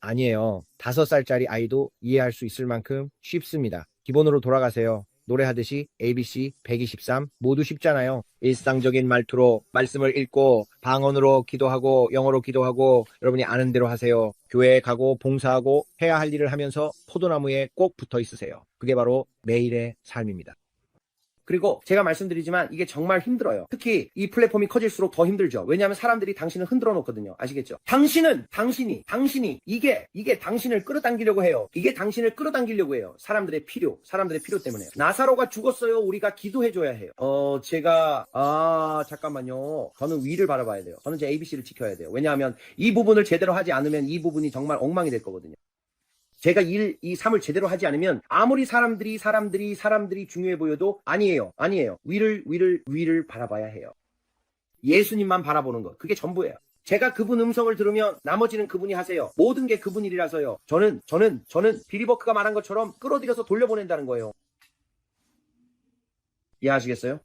아니에요. 5살짜리 아이도 이해할 수 있을 만큼 쉽습니다. 기본으로 돌아가세요. 노래하듯이 ABC 123 모두 쉽잖아요. 일상적인 말투로 말씀을 읽고 방언으로 기도하고 영어로 기도하고 여러분이 아는 대로 하세요. 교회에 가고 봉사하고 해야 할 일을 하면서 포도나무에 꼭 붙어 있으세요. 그게 바로 매일의 삶입니다. 그리고 제가 말씀드리지만 이게 정말 힘들어요. 특히 이 플랫폼이 커질수록 더 힘들죠. 왜냐하면 사람들이 당신을 흔들어 놓거든요. 아시겠죠? 당신이 이게 당신을 끌어당기려고 해요. 이게 당신을 끌어당기려고 해요. 사람들의 필요 때문에. 나사로가 죽었어요. 우리가 기도해줘야 해요. 잠깐만요. 저는 위를 바라봐야 돼요. 저는 제 ABC를 지켜야 돼요. 왜냐하면 이 부분을 제대로 하지 않으면 이 부분이 정말 엉망이 될 거거든요. 제가 1, 2, 3을 제대로 하지 않으면 아무리 사람들이 중요해 보여도 아니에요. 위를 바라봐야 해요. 예수님만 바라보는 것. 그게 전부예요. 제가 그분 음성을 들으면 나머지는 그분이 하세요. 모든 게 그분 일이라서요. 저는 빌리 버크가 말한 것처럼 끌어들여서 돌려보낸다는 거예요. 이해하시겠어요?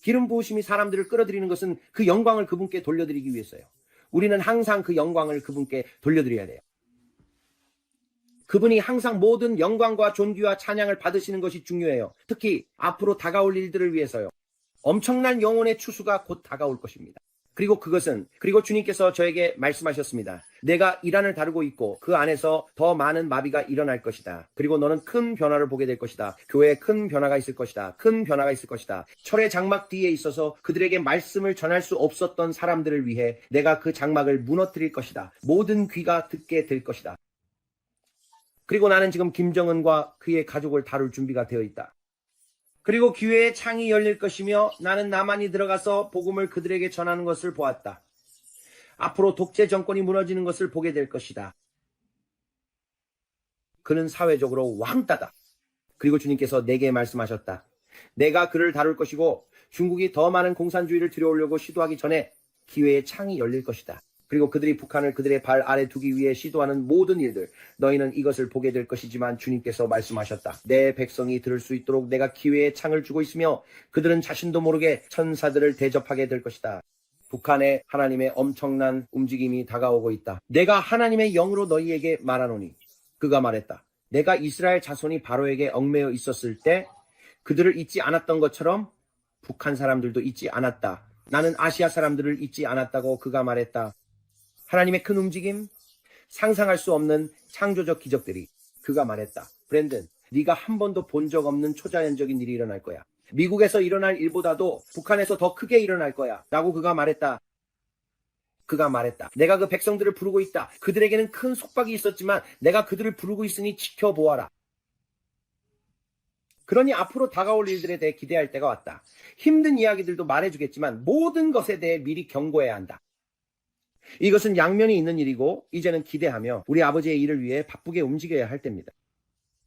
기름 부으심이 사람들을 끌어들이는 것은 그 영광을 그분께 돌려드리기 위해서요. 우리는 항상 그 영광을 그분께 돌려드려야 돼요. 그분이 항상 모든 영광과 존귀와 찬양을 받으시는 것이 중요해요. 특히 앞으로 다가올 일들을 위해서요. 엄청난 영혼의 추수가 곧 다가올 것입니다. 그리고 주님께서 저에게 말씀하셨습니다. 내가 이란을 다루고 있고 그 안에서 더 많은 마비가 일어날 것이다. 그리고 너는 큰 변화를 보게 될 것이다. 교회에 큰 변화가 있을 것이다. 철의 장막 뒤에 있어서 그들에게 말씀을 전할 수 없었던 사람들을 위해 내가 그 장막을 무너뜨릴 것이다. 모든 귀가 듣게 될 것이다. 그리고 나는 지금 김정은과 그의 가족을 다룰 준비가 되어 있다. 그리고 기회의 창이 열릴 것이며 나는 나만이 들어가서 복음을 그들에게 전하는 것을 보았다. 앞으로 독재 정권이 무너지는 것을 보게 될 것이다. 그는 사회적으로 왕따다. 그리고 주님께서 내게 말씀하셨다. 내가 그를 다룰 것이고 중국이 더 많은 공산주의를 들여오려고 시도하기 전에 기회의 창이 열릴 것이다. 그리고 그들이 북한을 그들의 발 아래 두기 위해 시도하는 모든 일들, 너희는 이것을 보게 될 것이지만 주님께서 말씀하셨다. 내 백성이 들을 수 있도록 내가 기회의 창을 주고 있으며 그들은 자신도 모르게 천사들을 대접하게 될 것이다. 북한에 하나님의 엄청난 움직임이 다가오고 있다. 내가 하나님의 영으로 너희에게 말하노니. 그가 말했다. 내가 이스라엘 자손이 바로에게 얽매여 있었을 때 그들을 잊지 않았던 것처럼 북한 사람들도 잊지 않았다. 나는 아시아 사람들을 잊지 않았다고 그가 말했다. 하나님의 큰 움직임, 상상할 수 없는 창조적 기적들이. 그가 말했다. 브랜든, 네가 한 번도 본 적 없는 초자연적인 일이 일어날 거야. 미국에서 일어날 일보다도 북한에서 더 크게 일어날 거야. 라고 그가 말했다. 그가 말했다. 내가 그 백성들을 부르고 있다. 그들에게는 큰 속박이 있었지만 내가 그들을 부르고 있으니 지켜보아라. 그러니 앞으로 다가올 일들에 대해 기대할 때가 왔다. 힘든 이야기들도 말해주겠지만 모든 것에 대해 미리 경고해야 한다. 이것은 양면이 있는 일이고 이제는 기대하며 우리 아버지의 일을 위해 바쁘게 움직여야 할 때입니다.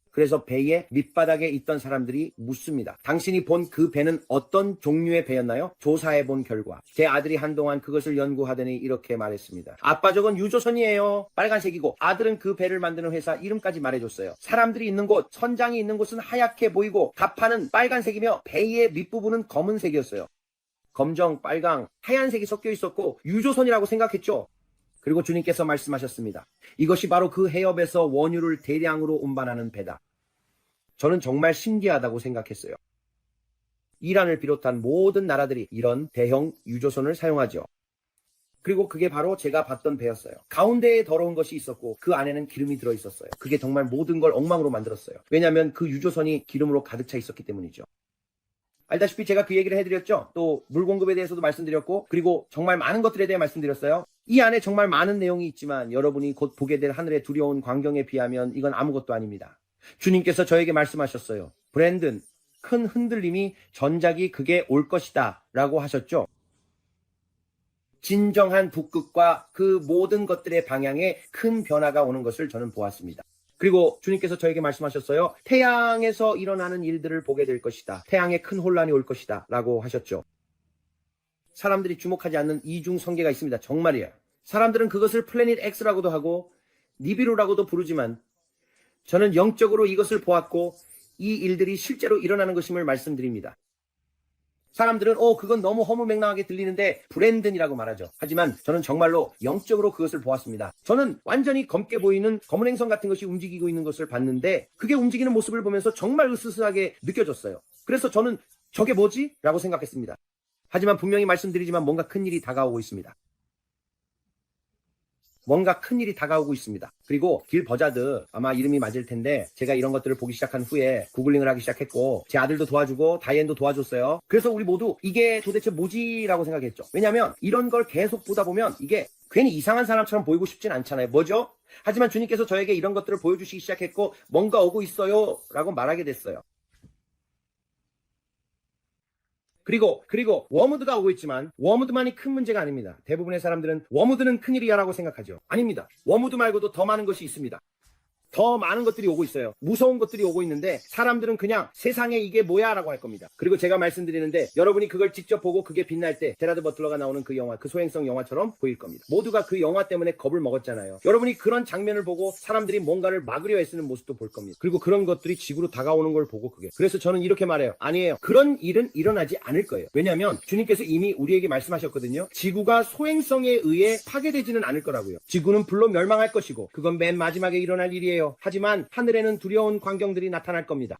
그래서 배의 밑바닥에 있던 사람들이 묻습니다. 당신이 본 그 배는 어떤 종류의 배였나요? 조사해 본 결과 제 아들이 한동안 그것을 연구하더니 이렇게 말했습니다. 아빠, 저건 유조선이에요. 빨간색이고 아들은 그 배를 만드는 회사 이름까지 말해줬어요. 사람들이 있는 곳, 선장이 있는 곳은 하얗게 보이고 갑판은 빨간색이며 배의 밑부분은 검은색이었어요. 검정, 빨강, 하얀색이 섞여 있었고 유조선이라고 생각했죠. 그리고 주님께서 말씀하셨습니다. 이것이 바로 그 해협에서 원유를 대량으로 운반하는 배다. 저는 정말 신기하다고 생각했어요. 이란을 비롯한 모든 나라들이 이런 대형 유조선을 사용하죠. 그리고 그게 바로 제가 봤던 배였어요. 가운데에 더러운 것이 있었고 그 안에는 기름이 들어있었어요. 그게 정말 모든 걸 엉망으로 만들었어요. 왜냐하면 그 유조선이 기름으로 가득 차 있었기 때문이죠. 알다시피 제가 그 얘기를 해드렸죠. 또 물 공급에 대해서도 말씀드렸고 그리고 정말 많은 것들에 대해 말씀드렸어요. 이 안에 정말 많은 내용이 있지만 여러분이 곧 보게 될 하늘의 두려운 광경에 비하면 이건 아무것도 아닙니다. 주님께서 저에게 말씀하셨어요. 브랜든, 큰 흔들림이 전작이 그게 올 것이다 라고 하셨죠. 진정한 북극과 그 모든 것들의 방향에 큰 변화가 오는 것을 저는 보았습니다. 그리고 주님께서 저에게 말씀하셨어요. 태양에서 일어나는 일들을 보게 될 것이다. 태양에 큰 혼란이 올 것이다 라고 하셨죠. 사람들이 주목하지 않는 이중 성계가 있습니다. 정말이에요. 사람들은 그것을 플래닛 X라고도 하고 니비루라고도 부르지만 저는 영적으로 이것을 보았고 이 일들이 실제로 일어나는 것임을 말씀드립니다. 사람들은 그건 너무 허무맹랑하게 들리는데 브랜든이라고 말하죠. 하지만 저는 정말로 영적으로 그것을 보았습니다. 저는 완전히 검게 보이는 검은 행성 같은 것이 움직이고 있는 것을 봤는데 그게 움직이는 모습을 보면서 정말 으스스하게 느껴졌어요. 그래서 저는 저게 뭐지? 라고 생각했습니다. 하지만 분명히 말씀드리지만 뭔가 큰일이 다가오고 있습니다. 뭔가 큰일이 다가오고 있습니다. 그리고 길 버자드, 아마 이름이 맞을 텐데 제가 이런 것들을 보기 시작한 후에 구글링을 하기 시작했고 제 아들도 도와주고 다이앤도 도와줬어요. 그래서 우리 모두 이게 도대체 뭐지? 라고 생각했죠. 왜냐하면 이런 걸 계속 보다 보면 이게 괜히 이상한 사람처럼 보이고 싶진 않잖아요. 뭐죠? 하지만 주님께서 저에게 이런 것들을 보여주시기 시작했고 뭔가 오고 있어요 라고 말하게 됐어요. 그리고 워무드가 오고 있지만 워무드만이 큰 문제가 아닙니다. 대부분의 사람들은 워무드는 큰일이야 라고 생각하죠. 아닙니다. 워무드 말고도 더 많은 것이 있습니다. 더 많은 것들이 오고 있어요. 무서운 것들이 오고 있는데 사람들은 그냥 세상에 이게 뭐야 라고 할 겁니다. 그리고 제가 말씀드리는데 여러분이 그걸 직접 보고 그게 빛날 때 제라드 버틀러가 나오는 그 영화, 그 소행성 영화처럼 보일 겁니다. 모두가 그 영화 때문에 겁을 먹었잖아요. 여러분이 그런 장면을 보고 사람들이 뭔가를 막으려 애쓰는 모습도 볼 겁니다. 그리고 그런 것들이 지구로 다가오는 걸 보고 그게. 그래서 저는 이렇게 말해요. 아니에요. 그런 일은 일어나지 않을 거예요. 왜냐하면 주님께서 이미 우리에게 말씀하셨거든요. 지구가 소행성에 의해 파괴되지는 않을 거라고요. 지구는 불로 멸망할 것이고 그건 맨 마지막에 일어날 일이에요. 하지만 하늘에는 두려운 광경들이 나타날 겁니다.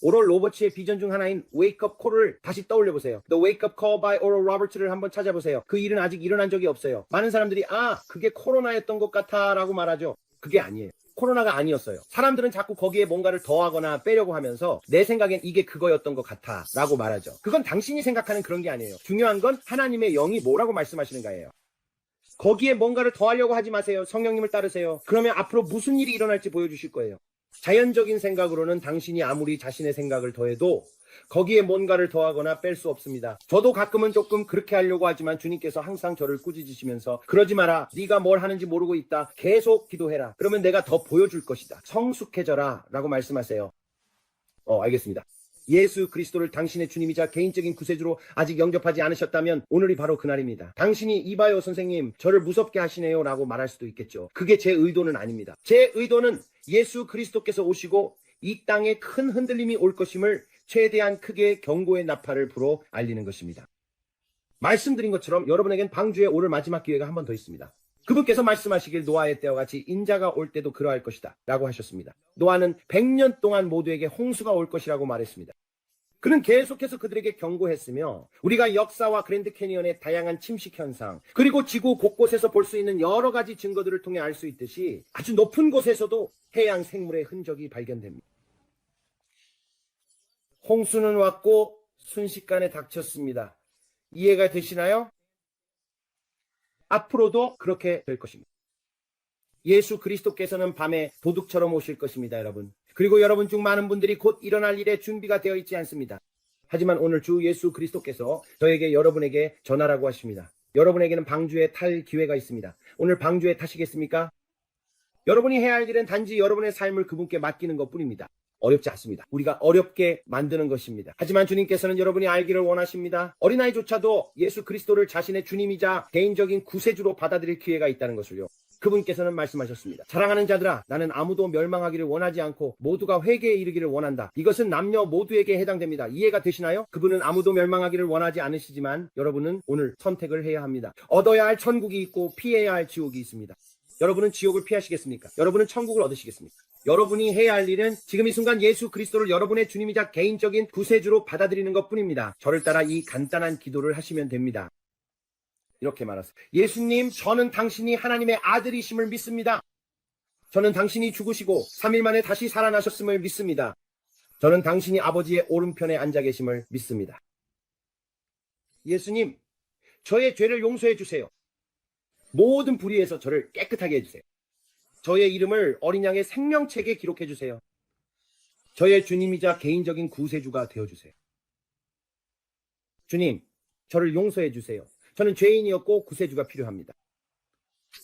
오럴 로버츠의 비전 중 하나인 Wake Up Call을 다시 떠올려 보세요. The Wake Up Call by 오럴 로버츠를 한번 찾아보세요. 그 일은 아직 일어난 적이 없어요. 많은 사람들이 그게 코로나였던 것 같아 라고 말하죠. 그게 아니에요. 코로나가 아니었어요. 사람들은 자꾸 거기에 뭔가를 더하거나 빼려고 하면서 내 생각엔 이게 그거였던 것 같아 라고 말하죠. 그건 당신이 생각하는 그런 게 아니에요. 중요한 건 하나님의 영이 뭐라고 말씀하시는가예요. 거기에 뭔가를 더하려고 하지 마세요. 성령님을 따르세요. 그러면 앞으로 무슨 일이 일어날지 보여주실 거예요. 자연적인 생각으로는 당신이 아무리 자신의 생각을 더해도 거기에 뭔가를 더하거나 뺄 수 없습니다. 저도 가끔은 조금 그렇게 하려고 하지만 주님께서 항상 저를 꾸짖으시면서 그러지 마라. 네가 뭘 하는지 모르고 있다. 계속 기도해라. 그러면 내가 더 보여줄 것이다. 성숙해져라 라고 말씀하세요. 알겠습니다. 예수 그리스도를 당신의 주님이자 개인적인 구세주로 아직 영접하지 않으셨다면 오늘이 바로 그날입니다. 당신이 이봐요 선생님 저를 무섭게 하시네요 라고 말할 수도 있겠죠. 그게 제 의도는 아닙니다. 제 의도는 예수 그리스도께서 오시고 이 땅에 큰 흔들림이 올 것임을 최대한 크게 경고의 나팔을 불어 알리는 것입니다. 말씀드린 것처럼 여러분에겐 방주에 오를 마지막 기회가 한 번 더 있습니다. 그분께서 말씀하시길 노아의 때와 같이 인자가 올 때도 그러할 것이다 라고 하셨습니다. 노아는 100년 동안 모두에게 홍수가 올 것이라고 말했습니다. 그는 계속해서 그들에게 경고했으며 우리가 역사와 그랜드 캐니언의 다양한 침식 현상 그리고 지구 곳곳에서 볼 수 있는 여러 가지 증거들을 통해 알 수 있듯이 아주 높은 곳에서도 해양 생물의 흔적이 발견됩니다. 홍수는 왔고 순식간에 닥쳤습니다. 이해가 되시나요? 앞으로도 그렇게 될 것입니다. 예수 그리스도께서는 밤에 도둑처럼 오실 것입니다, 여러분. 그리고 여러분 중 많은 분들이 곧 일어날 일에 준비가 되어 있지 않습니다. 하지만 오늘 주 예수 그리스도께서 저에게 여러분에게 전하라고 하십니다. 여러분에게는 방주에 탈 기회가 있습니다. 오늘 방주에 타시겠습니까? 여러분이 해야 할 일은 단지 여러분의 삶을 그분께 맡기는 것뿐입니다. 어렵지 않습니다. 우리가 어렵게 만드는 것입니다. 하지만 주님께서는 여러분이 알기를 원하십니다. 어린아이조차도 예수 그리스도를 자신의 주님이자 개인적인 구세주로 받아들일 기회가 있다는 것을요. 그분께서는 말씀하셨습니다. 사랑하는 자들아, 나는 아무도 멸망하기를 원하지 않고 모두가 회개에 이르기를 원한다. 이것은 남녀 모두에게 해당됩니다. 이해가 되시나요? 그분은 아무도 멸망하기를 원하지 않으시지만 여러분은 오늘 선택을 해야 합니다. 얻어야 할 천국이 있고 피해야 할 지옥이 있습니다. 여러분은 지옥을 피하시겠습니까? 여러분은 천국을 얻으시겠습니까? 여러분이 해야 할 일은 지금 이 순간 예수 그리스도를 여러분의 주님이자 개인적인 구세주로 받아들이는 것뿐입니다. 저를 따라 이 간단한 기도를 하시면 됩니다. 이렇게 말하세요. 예수님, 저는 당신이 하나님의 아들이심을 믿습니다. 저는 당신이 죽으시고 3일 만에 다시 살아나셨음을 믿습니다. 저는 당신이 아버지의 오른편에 앉아 계심을 믿습니다. 예수님, 저의 죄를 용서해 주세요. 모든 불의에서 저를 깨끗하게 해주세요. 저의 이름을 어린 양의 생명책에 기록해 주세요. 저의 주님이자 개인적인 구세주가 되어주세요. 주님, 저를 용서해 주세요. 저는 죄인이었고 구세주가 필요합니다.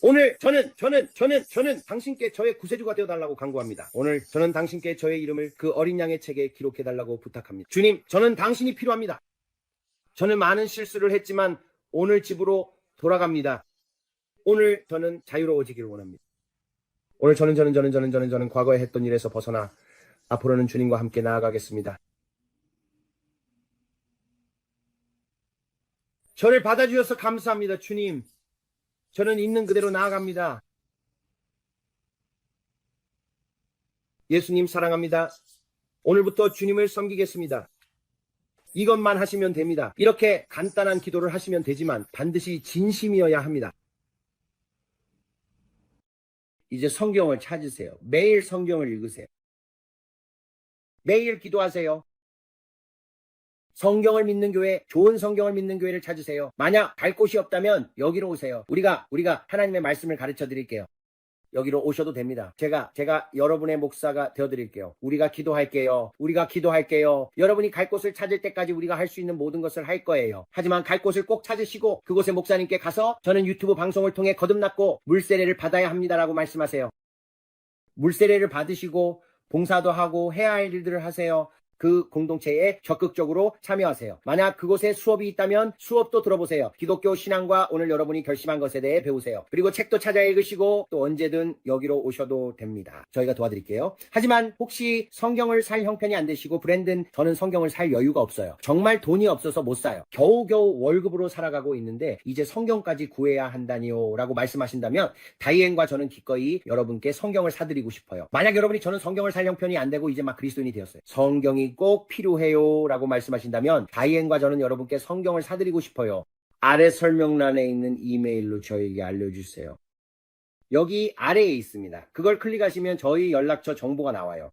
오늘 저는 당신께 저의 구세주가 되어달라고 간구합니다. 오늘 저는 당신께 저의 이름을 그 어린 양의 책에 기록해달라고 부탁합니다. 주님, 저는 당신이 필요합니다. 저는 많은 실수를 했지만 오늘 집으로 돌아갑니다. 오늘 저는 자유로워지기를 원합니다. 오늘 저는 과거에 했던 일에서 벗어나 앞으로는 주님과 함께 나아가겠습니다. 저를 받아주셔서 감사합니다, 주님. 저는 있는 그대로 나아갑니다. 예수님 사랑합니다. 오늘부터 주님을 섬기겠습니다. 이것만 하시면 됩니다. 이렇게 간단한 기도를 하시면 되지만 반드시 진심이어야 합니다. 이제 성경을 찾으세요. 매일 성경을 읽으세요. 매일 기도하세요. 성경을 믿는 교회, 좋은 성경을 믿는 교회를 찾으세요. 만약 갈 곳이 없다면 여기로 오세요. 우리가 하나님의 말씀을 가르쳐 드릴게요. 여기로 오셔도 됩니다. 제가 여러분의 목사가 되어 드릴게요. 우리가 기도할게요. 여러분이 갈 곳을 찾을 때까지 우리가 할 수 있는 모든 것을 할 거예요. 하지만 갈 곳을 꼭 찾으시고 그곳의 목사님께 가서 저는 유튜브 방송을 통해 거듭났고 물세례를 받아야 합니다라고 말씀하세요. 물세례를 받으시고 봉사도 하고 해야 할 일들을 하세요. 그 공동체에 적극적으로 참여하세요. 만약 그곳에 수업이 있다면 수업도 들어보세요. 기독교 신앙과 오늘 여러분이 결심한 것에 대해 배우세요. 그리고 책도 찾아 읽으시고 또 언제든 여기로 오셔도 됩니다. 저희가 도와드릴게요. 하지만 혹시 성경을 살 형편이 안 되시고 브랜든 저는 성경을 살 여유가 없어요. 정말 돈이 없어서 못 사요. 겨우겨우 월급으로 살아가고 있는데 이제 성경까지 구해야 한다니요 라고 말씀하신다면 다이앤과 저는 기꺼이 여러분께 성경을 사드리고 싶어요. 만약 여러분이 저는 성경을 살 형편이 안 되고 이제 막 그리스도인이 되었어요. 성경이 꼭 필요해요 라고 말씀하신다면 다이앤과 저는 여러분께 성경을 사드리고 싶어요. 아래 설명란에 있는 이메일로 저에게 알려주세요. 여기 아래에 있습니다. 그걸 클릭하시면 저희 연락처 정보가 나와요.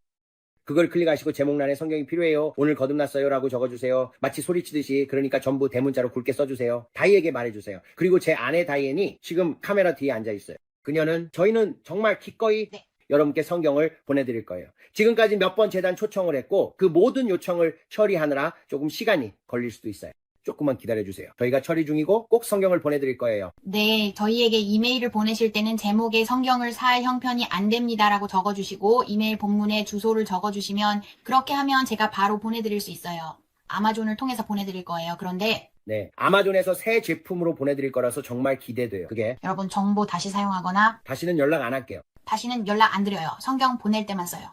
그걸 클릭하시고 제목란에 성경이 필요해요. 오늘 거듭났어요 라고 적어주세요. 마치 소리치듯이. 그러니까 전부 대문자로 굵게 써주세요. 다이에게 말해주세요. 그리고 제 아내 다이앤이 지금 카메라 뒤에 앉아있어요. 저희는 정말 기꺼이 여러분께 성경을 보내드릴 거예요. 지금까지 몇 번 재단 초청을 했고 그 모든 요청을 처리하느라 조금 시간이 걸릴 수도 있어요. 조금만 기다려주세요. 저희가 처리 중이고 꼭 성경을 보내드릴 거예요. 네, 저희에게 이메일을 보내실 때는 제목에 성경을 살 형편이 안 됩니다라고 적어주시고 이메일 본문에 주소를 적어주시면 그렇게 하면 제가 바로 보내드릴 수 있어요. 아마존을 통해서 보내드릴 거예요. 그런데 네, 아마존에서 새 제품으로 보내드릴 거라서 정말 기대돼요. 그게 여러분 정보 다시 사용하거나 다시는 연락 안 할게요. 다시는 연락 안 드려요. 성경 보낼 때만 써요.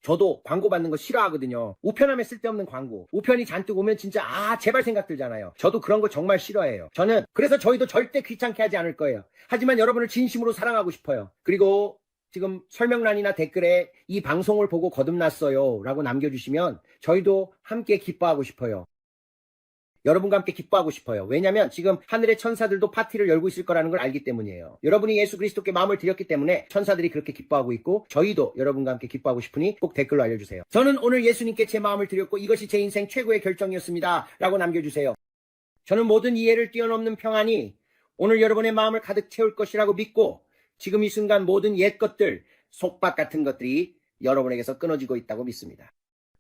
저도 광고 받는 거 싫어하거든요. 우편함에 쓸데없는 광고. 우편이 잔뜩 오면 진짜 제발 생각 들잖아요. 저도 그런 거 정말 싫어해요. 그래서 저희도 절대 귀찮게 하지 않을 거예요. 하지만 여러분을 진심으로 사랑하고 싶어요. 그리고 지금 설명란이나 댓글에 이 방송을 보고 거듭났어요 라고 남겨주시면 저희도 함께 기뻐하고 싶어요. 여러분과 함께 기뻐하고 싶어요. 왜냐하면 지금 하늘의 천사들도 파티를 열고 있을 거라는 걸 알기 때문이에요. 여러분이 예수 그리스도께 마음을 드렸기 때문에 천사들이 그렇게 기뻐하고 있고 저희도 여러분과 함께 기뻐하고 싶으니 꼭 댓글로 알려주세요. 저는 오늘 예수님께 제 마음을 드렸고 이것이 제 인생 최고의 결정이었습니다 라고 남겨주세요. 저는 모든 이해를 뛰어넘는 평안이 오늘 여러분의 마음을 가득 채울 것이라고 믿고 지금 이 순간 모든 옛 것들, 속박 같은 것들이 여러분에게서 끊어지고 있다고 믿습니다.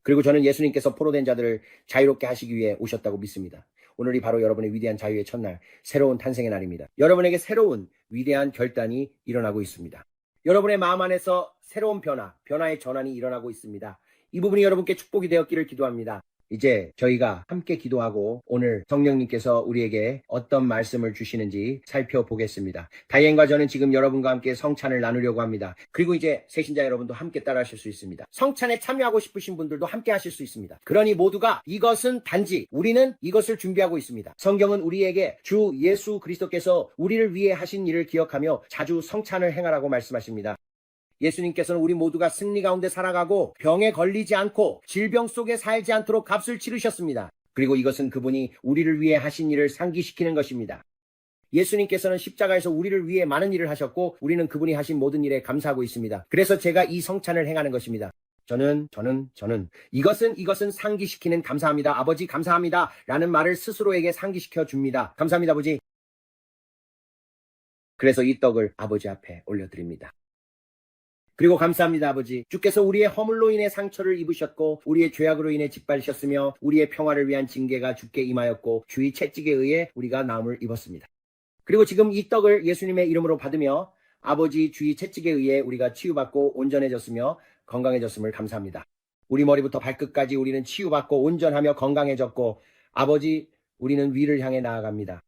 그리고 저는 예수님께서 포로된 자들을 자유롭게 하시기 위해 오셨다고 믿습니다. 오늘이 바로 여러분의 위대한 자유의 첫날, 새로운 탄생의 날입니다. 여러분에게 새로운 위대한 결단이 일어나고 있습니다. 여러분의 마음 안에서 새로운 변화의 전환이 일어나고 있습니다. 이 부분이 여러분께 축복이 되었기를 기도합니다. 이제 저희가 함께 기도하고 오늘 성령님께서 우리에게 어떤 말씀을 주시는지 살펴보겠습니다. 다이앤과 저는 지금 여러분과 함께 성찬을 나누려고 합니다. 그리고 이제 새신자 여러분도 함께 따라 하실 수 있습니다. 성찬에 참여하고 싶으신 분들도 함께 하실 수 있습니다. 그러니 모두가 이것은 단지 우리는 이것을 준비하고 있습니다. 성경은 우리에게 주 예수 그리스도께서 우리를 위해 하신 일을 기억하며 자주 성찬을 행하라고 말씀하십니다. 예수님께서는 우리 모두가 승리 가운데 살아가고 병에 걸리지 않고 질병 속에 살지 않도록 값을 치르셨습니다. 그리고 이것은 그분이 우리를 위해 하신 일을 상기시키는 것입니다. 예수님께서는 십자가에서 우리를 위해 많은 일을 하셨고 우리는 그분이 하신 모든 일에 감사하고 있습니다. 그래서 제가 이 성찬을 행하는 것입니다. 저는 이것은 상기시키는 감사합니다. 아버지 감사합니다 라는 말을 스스로에게 상기시켜 줍니다. 감사합니다 아버지. 그래서 이 떡을 아버지 앞에 올려드립니다. 그리고 감사합니다 아버지. 주께서 우리의 허물로 인해 상처를 입으셨고 우리의 죄악으로 인해 짓밟으셨으며 우리의 평화를 위한 징계가 주께 임하였고 주의 채찍에 의해 우리가 나음을 입었습니다. 그리고 지금 이 떡을 예수님의 이름으로 받으며 아버지 주의 채찍에 의해 우리가 치유받고 온전해졌으며 건강해졌음을 감사합니다. 우리 머리부터 발끝까지 우리는 치유받고 온전하며 건강해졌고 아버지 우리는 위를 향해 나아갑니다.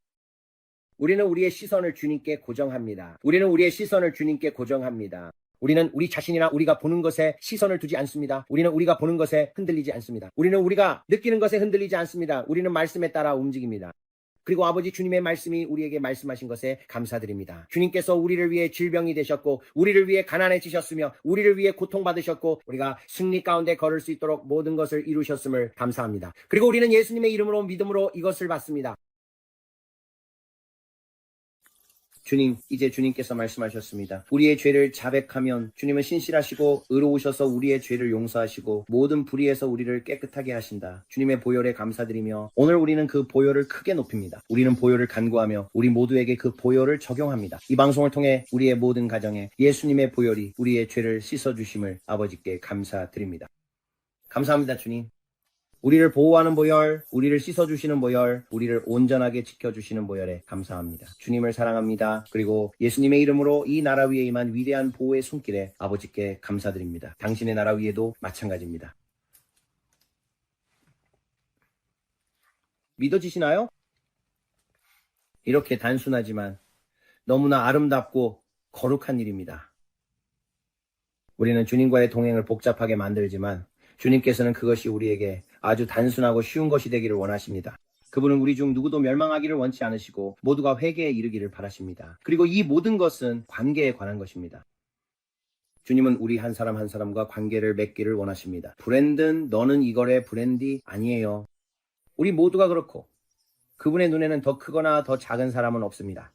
우리는 우리의 시선을 주님께 고정합니다. 우리는 우리 자신이나 우리가 보는 것에 시선을 두지 않습니다. 우리는 우리가 보는 것에 흔들리지 않습니다. 우리는 우리가 느끼는 것에 흔들리지 않습니다. 우리는 말씀에 따라 움직입니다. 그리고 아버지 주님의 말씀이 우리에게 말씀하신 것에 감사드립니다. 주님께서 우리를 위해 질병이 되셨고 우리를 위해 가난해지셨으며 우리를 위해 고통받으셨고 우리가 승리 가운데 걸을 수 있도록 모든 것을 이루셨음을 감사합니다. 그리고 우리는 예수님의 이름으로 믿음으로 이것을 받습니다. 주님, 이제 주님께서 말씀하셨습니다. 우리의 죄를 자백하면 주님은 신실하시고 의로우셔서 우리의 죄를 용서하시고 모든 불의에서 우리를 깨끗하게 하신다. 주님의 보혈에 감사드리며 오늘 우리는 그 보혈을 크게 높입니다. 우리는 보혈을 간구하며 우리 모두에게 그 보혈을 적용합니다. 이 방송을 통해 우리의 모든 가정에 예수님의 보혈이 우리의 죄를 씻어주심을 아버지께 감사드립니다. 감사합니다 주님. 우리를 보호하는 보혈, 우리를 씻어주시는 보혈, 우리를 온전하게 지켜주시는 보혈에 감사합니다. 주님을 사랑합니다. 그리고 예수님의 이름으로 이 나라 위에 임한 위대한 보호의 손길에 아버지께 감사드립니다. 당신의 나라 위에도 마찬가지입니다. 믿어지시나요? 이렇게 단순하지만 너무나 아름답고 거룩한 일입니다. 우리는 주님과의 동행을 복잡하게 만들지만 주님께서는 그것이 우리에게 아주 단순하고 쉬운 것이 되기를 원하십니다. 그분은 우리 중 누구도 멸망하기를 원치 않으시고 모두가 회개에 이르기를 바라십니다. 그리고 이 모든 것은 관계에 관한 것입니다. 주님은 우리 한 사람 한 사람과 관계를 맺기를 원하십니다. 브랜든, 너는 이거래 브랜디 아니에요. 우리 모두가 그렇고 그분의 눈에는 더 크거나 더 작은 사람은 없습니다.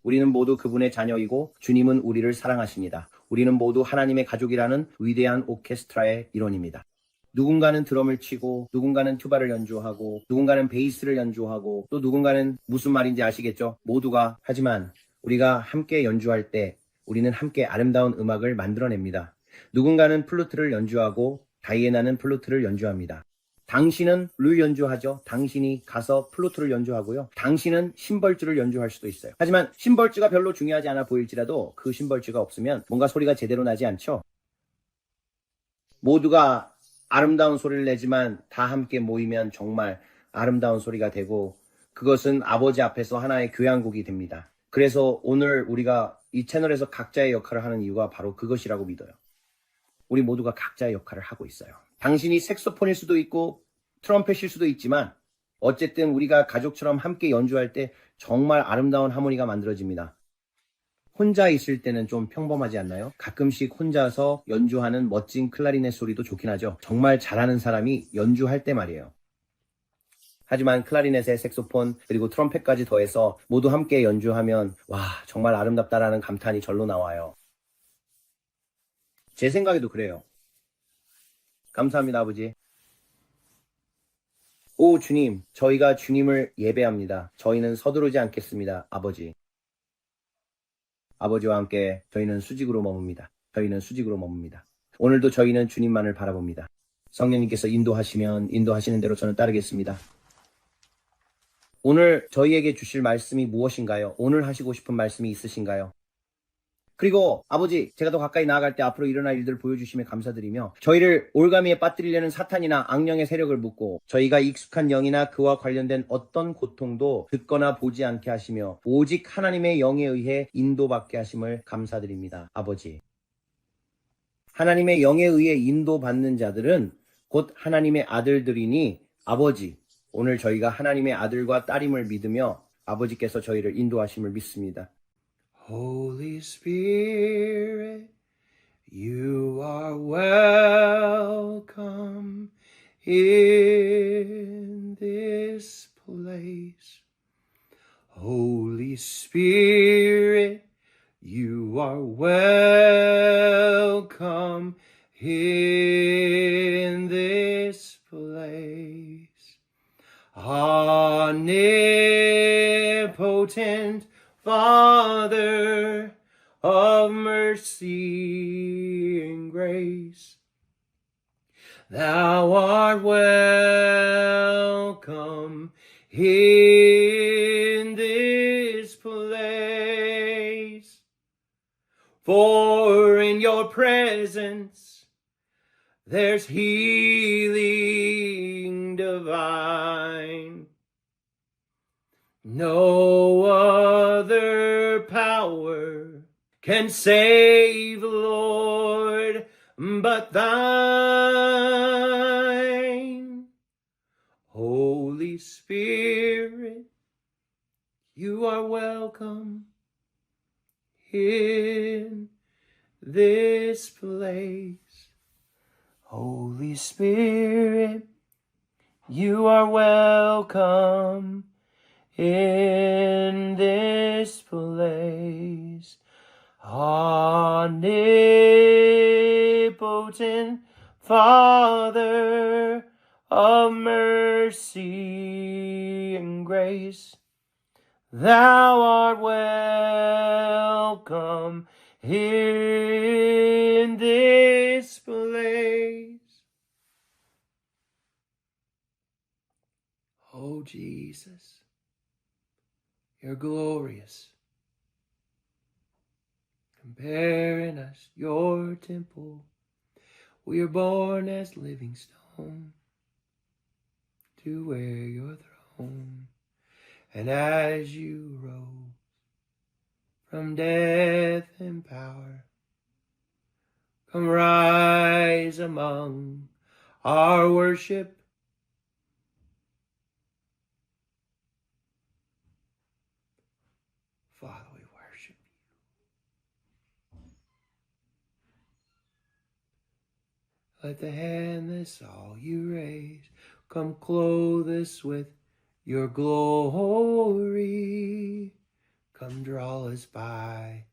우리는 모두 그분의 자녀이고 주님은 우리를 사랑하십니다. 우리는 모두 하나님의 가족이라는 위대한 오케스트라의 일원입니다. 누군가는 드럼을 치고 누군가는 튜바를 연주하고 누군가는 베이스를 연주하고 또 누군가는 무슨 말인지 아시겠죠? 모두가 하지만 우리가 함께 연주할 때 우리는 함께 아름다운 음악을 만들어냅니다. 누군가는 플루트를 연주하고 다이애나는 플루트를 연주합니다. 당신은 룰 연주하죠. 당신이 가서 플루트를 연주하고요. 당신은 심벌주를 연주할 수도 있어요. 하지만 심벌주가 별로 중요하지 않아 보일지라도 그 심벌주가 없으면 뭔가 소리가 제대로 나지 않죠. 모두가 아름다운 소리를 내지만 다 함께 모이면 정말 아름다운 소리가 되고 그것은 아버지 앞에서 하나의 교향곡이 됩니다. 그래서 오늘 우리가 이 채널에서 각자의 역할을 하는 이유가 바로 그것이라고 믿어요. 우리 모두가 각자의 역할을 하고 있어요. 당신이 색소폰일 수도 있고 트럼펫일 수도 있지만 어쨌든 우리가 가족처럼 함께 연주할 때 정말 아름다운 하모니가 만들어집니다. 혼자 있을 때는 좀 평범하지 않나요? 가끔씩 혼자서 연주하는 멋진 클라리넷 소리도 좋긴 하죠. 정말 잘하는 사람이 연주할 때 말이에요. 하지만 클라리넷에 색소폰 그리고 트럼펫까지 더해서 모두 함께 연주하면 와 정말 아름답다라는 감탄이 절로 나와요. 제 생각에도 그래요. 감사합니다 아버지. 오 주님, 저희가 주님을 예배합니다. 저희는 서두르지 않겠습니다 아버지. 아버지와 함께 저희는 수직으로 머뭅니다. 저희는 수직으로 머뭅니다. 오늘도 저희는 주님만을 바라봅니다. 성령님께서 인도하시면 인도하시는 대로 저는 따르겠습니다. 오늘 저희에게 주실 말씀이 무엇인가요? 오늘 하시고 싶은 말씀이 있으신가요? 그리고 아버지, 제가 더 가까이 나아갈 때 앞으로 일어날 일들을 보여주심에 감사드리며 저희를 올가미에 빠뜨리려는 사탄이나 악령의 세력을 묻고 저희가 익숙한 영이나 그와 관련된 어떤 고통도 듣거나 보지 않게 하시며 오직 하나님의 영에 의해 인도받게 하심을 감사드립니다. 아버지. 하나님의 영에 의해 인도받는 자들은 곧 하나님의 아들들이니 아버지, 오늘 저희가 하나님의 아들과 딸임을 믿으며 아버지께서 저희를 인도하심을 믿습니다. Holy Spirit, you are welcome in this place. Holy Spirit, you are welcome in this place. Omnipotent Father of mercy and grace, Thou art welcome in this place. For in your presence there's healing divine. No other power can save, Lord, but thine. Holy Spirit, you are welcome in this place. Holy Spirit, you are welcome in this place. Omnipotent Father of mercy and grace, Thou art welcome in this place. Oh Jesus, you're glorious. Comparing us, your temple, we are born as living stone to wear your throne. And as you rose from death and power, come rise among our worship. Father, we worship you. Let the hand that saw you raise come clothe us with your glory. Come draw us by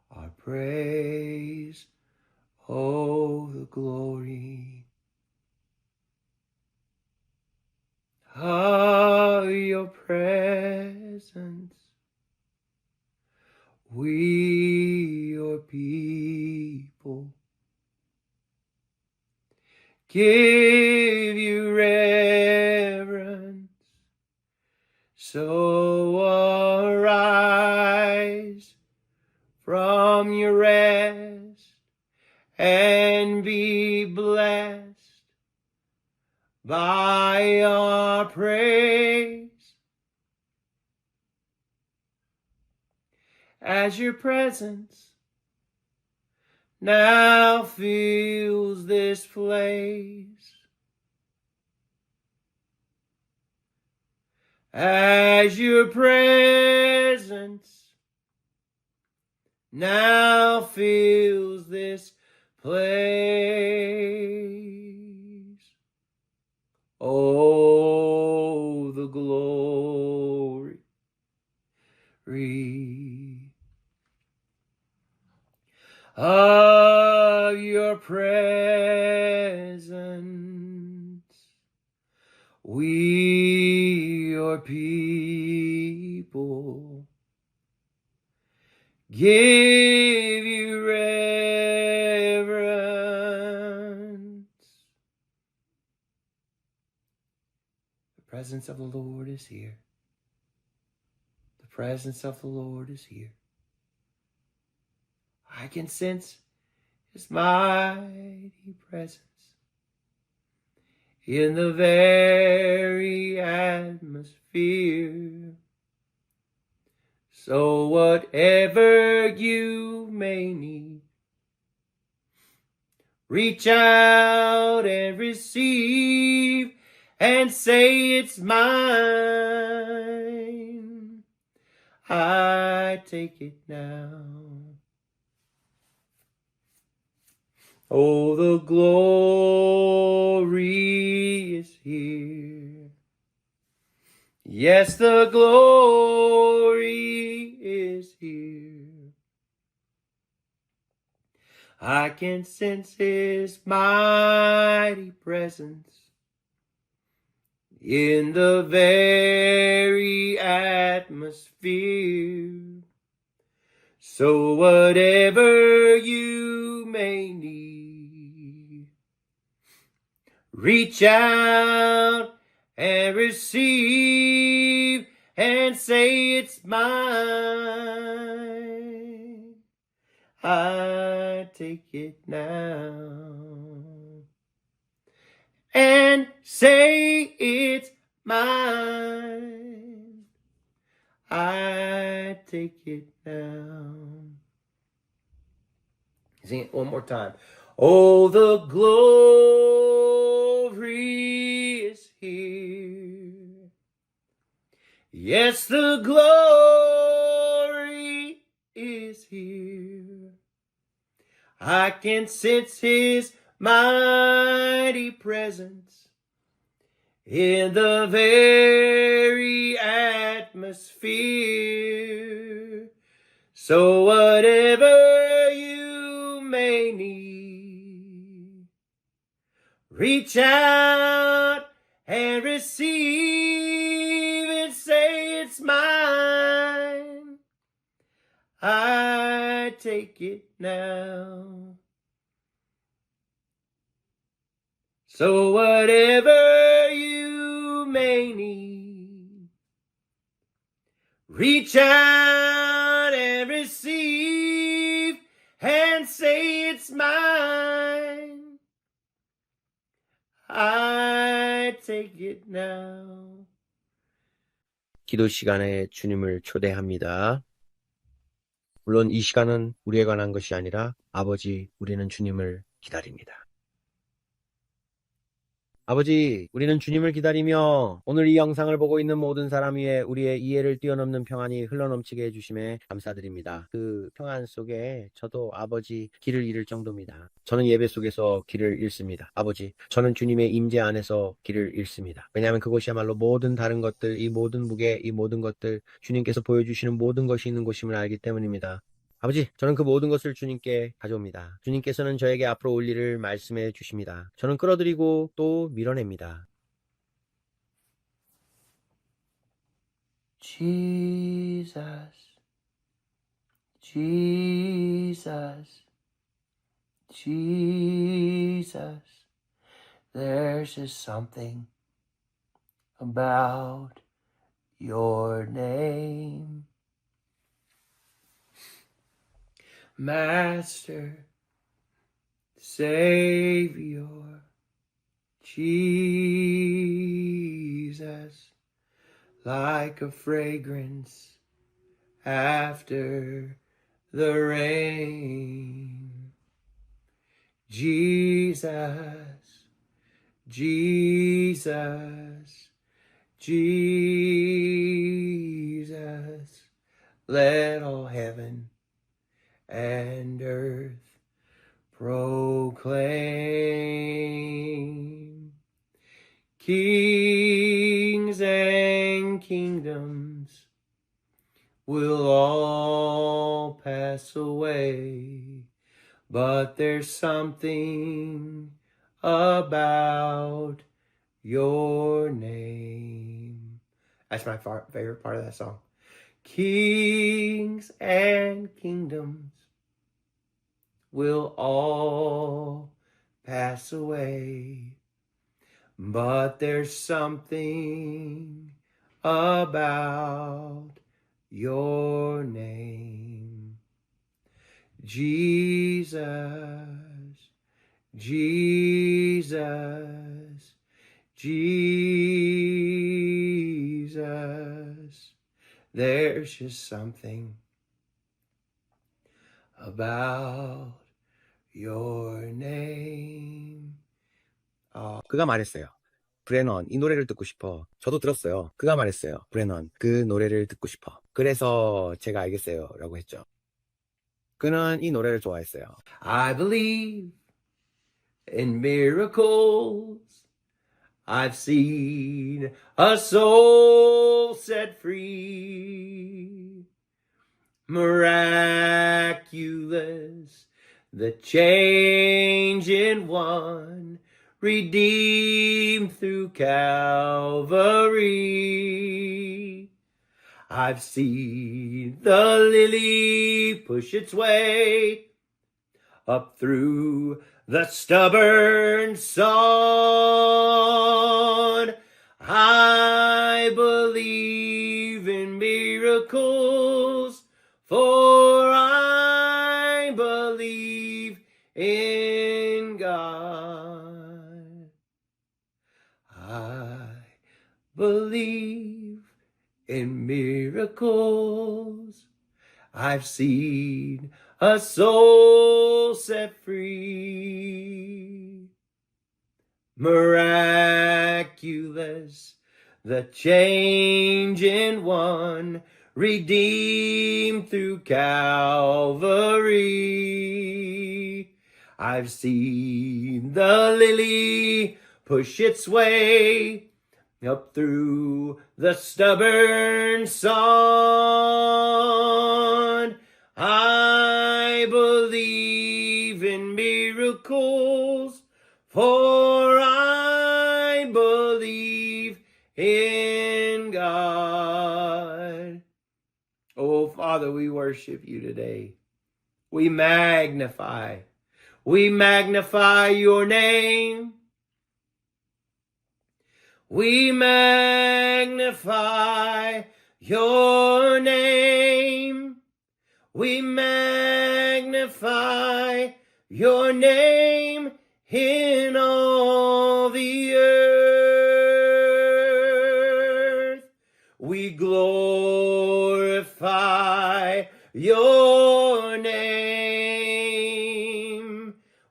our praise. Oh, the glory of your presence. We, your people, give you reverence. So arise from your rest and be blessed by our praise. As your presence now fills this place, as your presence now fills this place. Oh, the glory of your presence. We, your people, give you reverence. The presence of the Lord is here. The presence of the Lord is here. I can sense His mighty presence in the very atmosphere. So whatever you may need, reach out and receive and say it's mine. I take it now. Oh, the glory is here. Yes, the glory is here. I can sense His mighty presence in the very atmosphere. So whatever you may need, reach out and receive and say it's mine. I take it now and say it's mine. I take it now. Sing it one more time. Oh, the glory is here. Yes, the glory is here. I can sense His mighty presence in the very atmosphere. So whatever you may need, reach out and receive and say it's mine. I take it now. So whatever you may need, reach out and receive and say it's mine. I take it now. 기도 시간에 주님을 초대합니다. 물론 이 시간은 우리에 관한 것이 아니라 아버지, 우리는 주님을 기다립니다. 아버지, 우리는 주님을 기다리며 오늘 이 영상을 보고 있는 모든 사람 위에 우리의 이해를 뛰어넘는 평안이 흘러넘치게 해주심에 감사드립니다. 그 평안 속에 저도 아버지 길을 잃을 정도입니다. 저는 예배 속에서 길을 잃습니다. 아버지, 저는 주님의 임재 안에서 길을 잃습니다. 왜냐하면 그곳이야말로 모든 다른 것들, 이 모든 무게, 이 모든 것들, 주님께서 보여주시는 모든 것이 있는 곳임을 알기 때문입니다. 아버지, 저는 그 모든 것을 주님께 가져옵니다. 주님께서는 저에게 앞으로 올 일을 말씀해 주십니다. 저는 끌어들이고 또 밀어냅니다. Jesus, Jesus, Jesus, there's just something about your name. Master, Savior, Jesus, like a fragrance after the rain. Jesus, Jesus, Jesus, let all heaven and earth proclaim. Kings and kingdoms will all pass away, but there's something about your name. That's my favorite part of that song. Kings and kingdoms will all pass away, but there's something about your name. Jesus, Jesus, Jesus. There's just something about your name. 그가 말했어요. 브래넌, 이 노래를 듣고 싶어. 저도 들었어요. 그가 말했어요. 브래넌, 그 노래를 듣고 싶어. 그래서 제가 알겠어요. 라고 했죠. 그는 이 노래를 좋아했어요. I believe in miracles. I've seen a soul set free. Miraculous, the change in one, redeemed through Calvary. I've seen the lily push its way up through the stubborn sun. I believe in miracles, for I believe in God. I believe in miracles. I've seen a soul set free. Miraculous, the change in one, redeemed through Calvary. I've seen the lily push its way up through the stubborn sun. I believe in miracles, for I believe in God. Oh, Father, we worship you today. We magnify your name. We magnify your name. We magnify your name in all the earth. We glorify your name.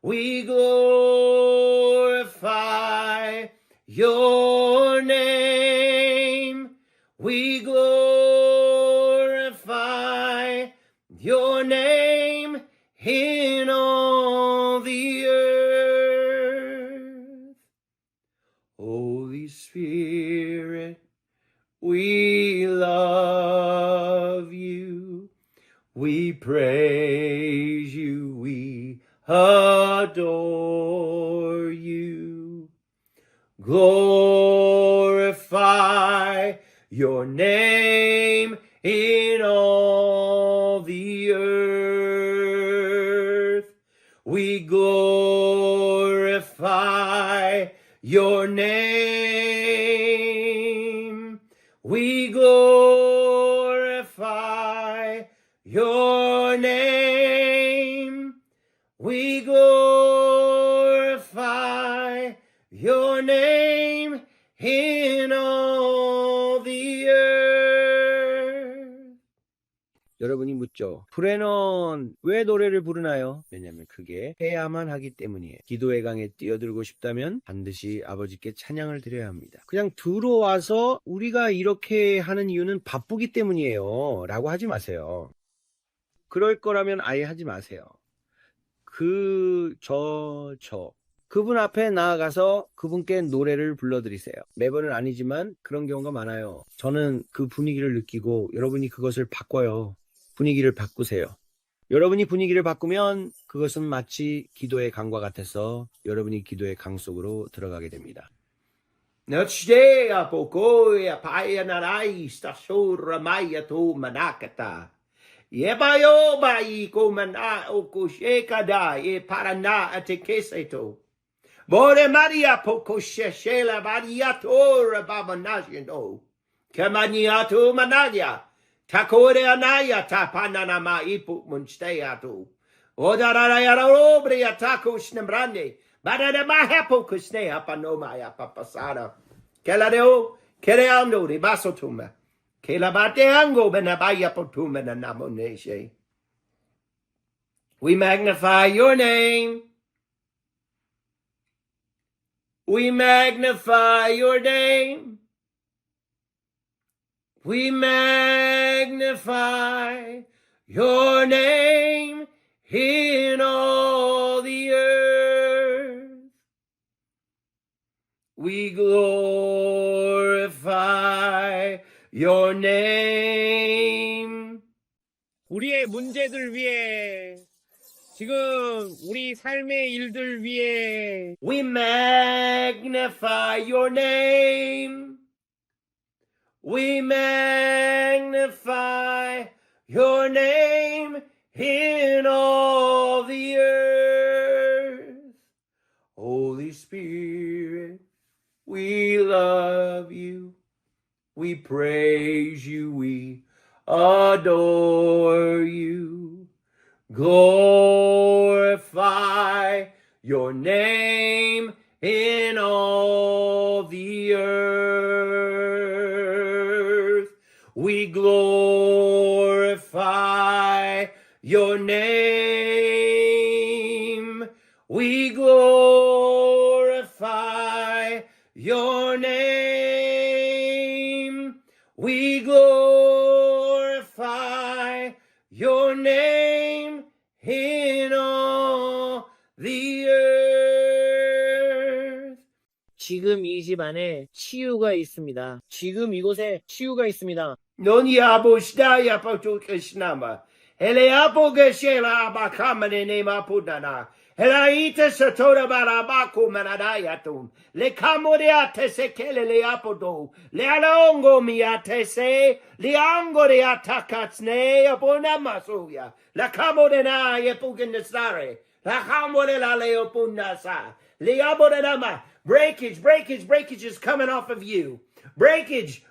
We glorify your name. We glorify your name in all the earth. Holy Spirit, we love you. We praise you. We adore you. Glorify your name in all the earth. We glorify your name. We glorify your name. We glorify your name in all the earth. 여러분이 묻죠. 브래넌 왜 노래를 부르나요? 왜냐면 그게 해야만 하기 때문이에요. 기도의 강에 뛰어들고 싶다면 반드시 아버지께 찬양을 드려야 합니다. 그냥 들어와서 우리가 이렇게 하는 이유는 바쁘기 때문이에요 라고 하지 마세요. 그럴 거라면 아예 하지 마세요. 그분 앞에 나아가서 그분께 노래를 불러드리세요. 매번은 아니지만 그런 경우가 많아요. 저는 그 분위기를 느끼고 여러분이 그것을 바꿔요. 분위기를 바꾸세요. 여러분이 분위기를 바꾸면 그것은 마치 기도의 강과 같아서 여러분이 기도의 강 속으로 들어가게 됩니다. Yebayo bai ko mana o ko shekada e parana ate keseto. Bore Maria poko shela Maria tora baba najino. Kamaniato manaya. Takore anaya tapanana ma ipu munsteato. Odarara yara obre atako snembrande. Badada ma hapo kusne apano maya papasara. Keladeo kereando ribaso tuma. Kelabateango benabaya potume na namoneshe. We magnify your name. We magnify your name. We magnify your name in all the earth. We glorify your name. 우리의 문제들 위해, 지금 우리 삶의 일들 위해 We magnify your name. We magnify your name in all the earth. Holy Spirit, we love you. We praise you. We adore you. Glorify your name in all the earth. We glorify your name. We glorify your name. We glorify your name in all the earth. 지금 이 집 안에 치유가 있습니다. 지금 이곳에 치유가 있습니다. Non yabo shda yapo krishnama. Hele apo geshela abakamane nema pudana. Helaita satora barabako manadayatum. Le camoreate sekele le apodo. Le alongo miate se. Le angore atakatsne aponamasuya. La camorena yepugendesare. La camorela leopunasa. Le abonama. Breakage is coming off of you. Breakage.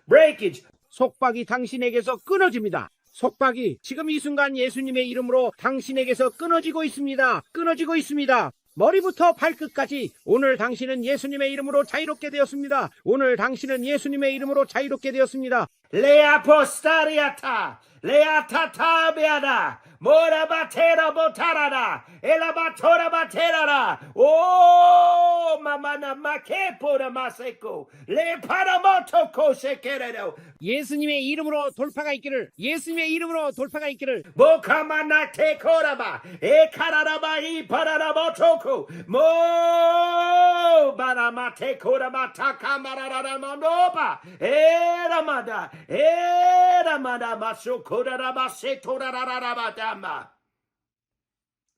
속박이 당신에게서 끊어집니다. 속박이 지금 이 순간 예수님의 이름으로 당신에게서 끊어지고 있습니다. 끊어지고 있습니다. 머리부터 발끝까지 오늘 당신은 예수님의 이름으로 자유롭게 되었습니다. 오늘 당신은 예수님의 이름으로 자유롭게 되었습니다. Le apostariata. Le atatabiada. Mora batera botarada. Ela batora baterada. Oh, mamana makepora maseko. Le paramoto kosekeredo. 예수님의 이름으로 돌파가 있기를. 예수님의 이름으로 돌파가 있기를. Bokamana te koraba. E kararaba i pararabotoko. Mo baramate koraba takamarara manoba. Eramada. Eramada masukoraraba setorararabata.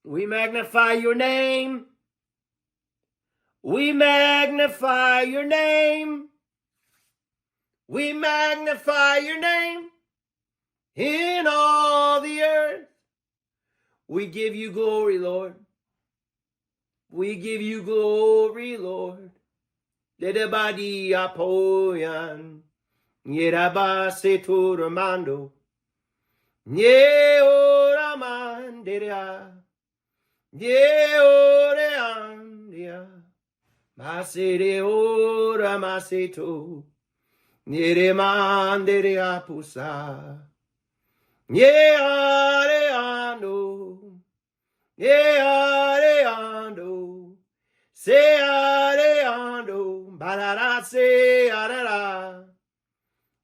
We magnify your name. We magnify your name. We magnify your name in all the earth. We give you glory, Lord. We give you glory, Lord. Dedebadi apoyan. Yerabase turamando. Ye oramanderia. Ye oreandia. Masere ora maseto. Ye manderia pusa. Ye areando. Ye areando. Se areando. Barara se arara.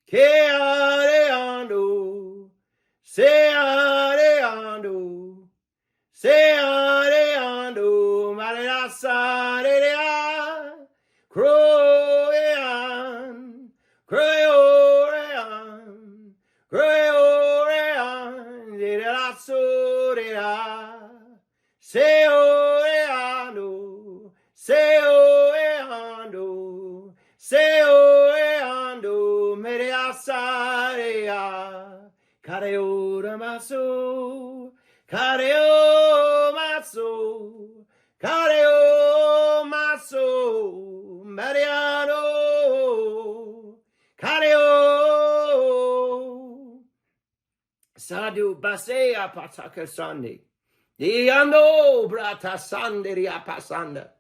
Que areando. Se areando. Maria, Croyan, Croyan, Croyan, de la Soria, Seoreano, Seoreano, Seoreano, Maria Sarea, Careora Maso, Careo Maso, Careo Maso, Mariano, Careo, Sadu Basea Pataka Sandi, Diano Brata Sanderia Pasanda,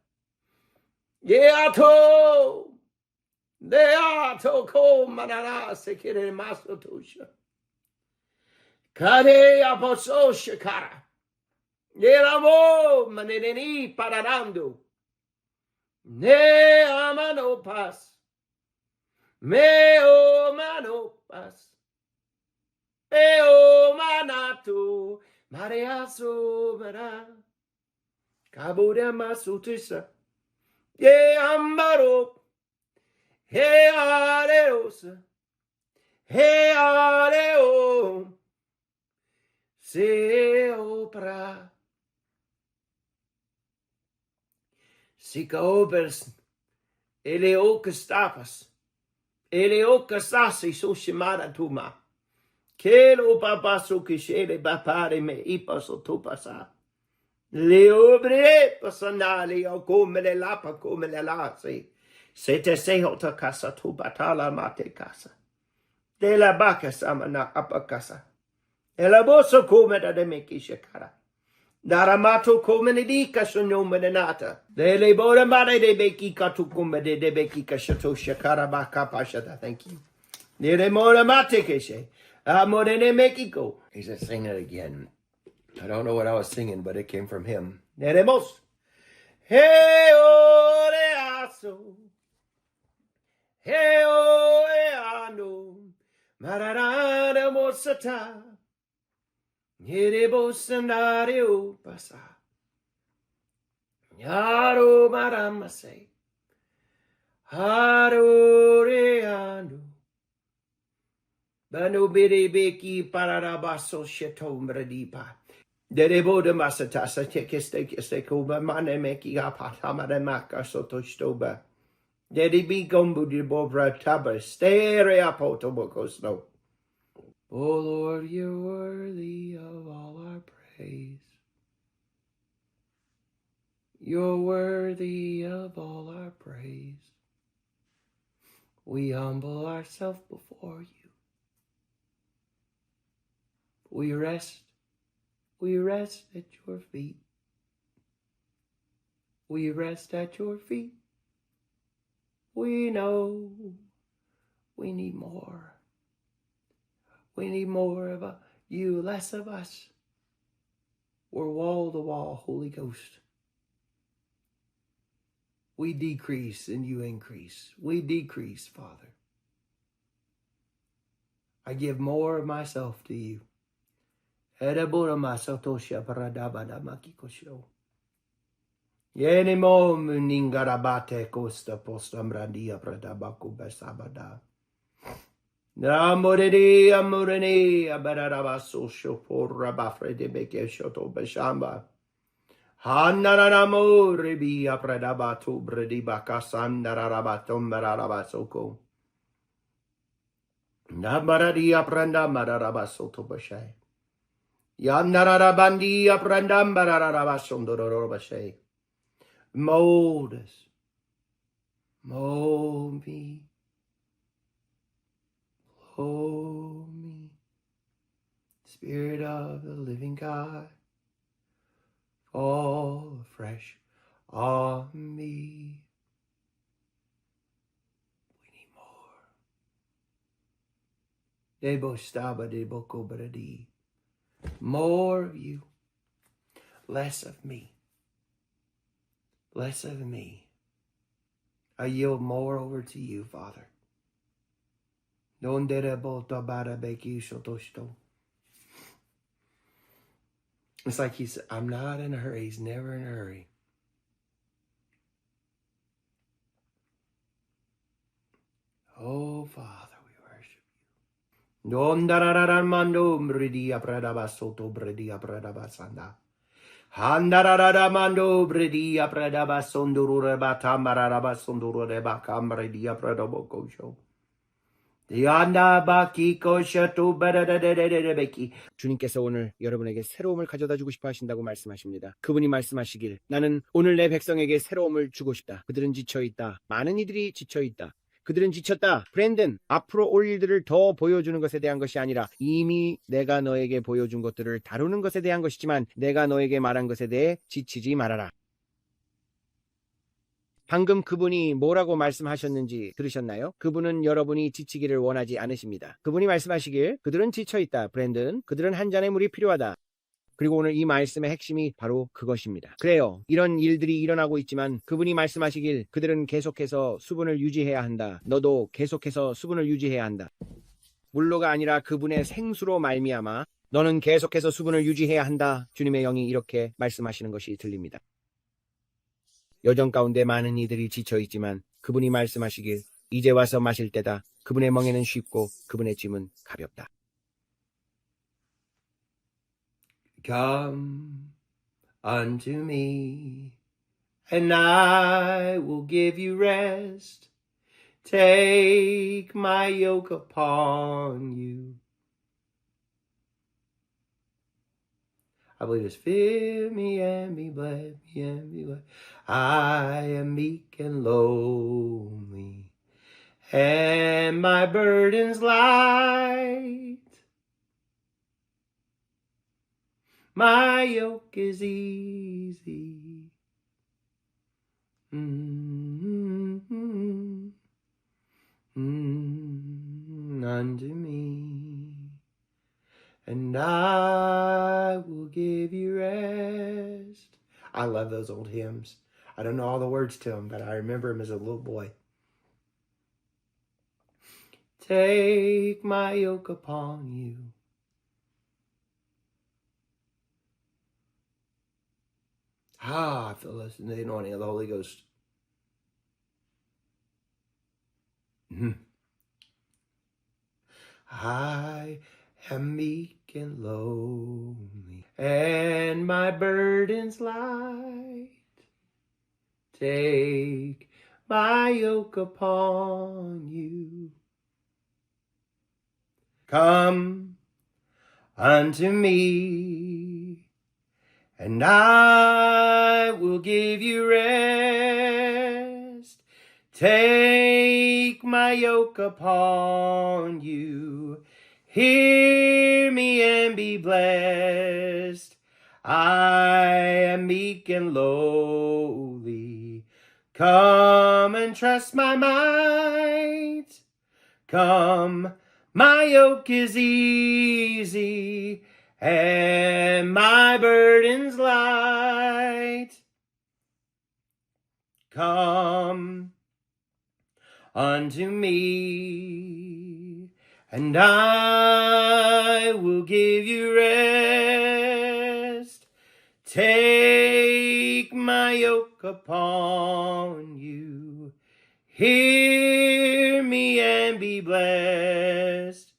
Yeato, Deato Ko Manana Sekire Maso Tusha, Kade Aposo Shakara. Yeramo maneneni pararando. Ne amano pas. Me o mano pas. E o manato. Mareaso mara. Kabura masutisa. Ye ambaro. He areosa. He areo. Se opera. Sika obers, eleokas tapas, eleokas sasi so shimara tuma. Kelo papaso kishele bapare me ipaso tupasa. Leobre pasanali o come le lapa come le lasi. Sete sehota casa tubatala mate casa. De la baca samana apacasa. E la bosso come da de me kishakara. Daramato come ne dica sono menata. Dele bora mare de beki katu come de beki kashato shakara baka pashata. Thank you. Nere mora mate keshe. Amore ne Mexico. He said, sing it again. I don't know what I was singing, but it came from him. Nere mos. Hey ore aso. Hey ore ano. Mararana mosata. Yerebo scenario pasa. Yaro maramase. Haro reando. Bano bere beki pararabaso sheto mredipa. Derebo de masatasa tekeste kuba mane meki apatama de maka soto stoba. Dedibi gombu di bobra taba. Stere apotobokos no. Oh Lord, you're worthy of all our praise. You're worthy of all our praise. We humble ourselves before you. We rest at your feet. We rest at your feet. We know we need more. We need more of you, less of us. We're wall to wall, Holy Ghost. We decrease and you increase. We decrease, Father. I give more of myself to you. Yenimo muningarabate costa postamrandia pradabaku besabada. Namoredi amoreni abararabaso shopora bafre de bekeshoto beshamba. Hanaramo ribi apradabatu bredi bakasandarabatom bararabasoko. Nabaradi apranda mararabasoto bashay. Yanarabandi aprandam bararabasondorobashay. Mold us. Mold me. Oh, me, Spirit of the living God, fall afresh on me. We need more. Debo staba debo kobradi. More of you, less of me. Less of me. I yield more over to you, Father. It's like he said, I'm not in a hurry. He's never in a hurry. Nondararamando bridia bradabasoto bridia bradabasanda. Handararamando bridia bradabasondurure batambarabasondurure bakambridia bradabokosho. Yanda bakiko shato badadadadadabeki. 주님께서 오늘 여러분에게 새로움을 가져다 주고 싶어 하신다고 말씀하십니다. 그분이 말씀하시길 나는 오늘 내 백성에게 새로움을 주고 싶다. 그들은 지쳐있다. 많은 이들이 지쳐있다. 그들은 지쳤다. 브랜든, 앞으로 올 일들을 더 보여주는 것에 대한 것이 아니라 이미 내가 너에게 보여준 것들을 다루는 것에 대한 것이지만 내가 너에게 말한 것에 대해 지치지 말아라. 방금 그분이 뭐라고 말씀하셨는지 들으셨나요? 그분은 여러분이 지치기를 원하지 않으십니다. 그분이 말씀하시길 그들은 지쳐있다. 브랜든, 그들은 한 잔의 물이 필요하다. 그리고 오늘 이 말씀의 핵심이 바로 그것입니다. 그래요. 이런 일들이 일어나고 있지만 그분이 말씀하시길 그들은 계속해서 수분을 유지해야 한다. 너도 계속해서 수분을 유지해야 한다. 물로가 아니라 그분의 생수로 말미암아 너는 계속해서 수분을 유지해야 한다. 주님의 영이 이렇게 말씀하시는 것이 들립니다. 여정 가운데 많은 이들이 지쳐있지만 그분이 말씀하시길 이제 와서 마실 때다. 그분의 멍에는 쉽고 그분의 짐은 가볍다. Come unto me, and I will give you rest. Take my yoke upon you. I believe it's fear me and be blessed, me and be blessed. I am meek and lowly, and my burden's light. My yoke is easy. Unto me, and I will give you rest. I love those old hymns. I don't know all the words to them, but I remember them as a little boy. Take my yoke upon you. I feel the anointing of the Holy Ghost. I am meek and lowly, and my burden's light. Take my yoke upon you. Come unto me, and I will give you rest. Take my yoke upon you. Hear me and be blessed. I am meek and lowly. Come and trust my might. Come, my yoke is easy, and my burden's light. Come unto me, and I will give you rest. Take my yoke upon you. Hear me and be blessed.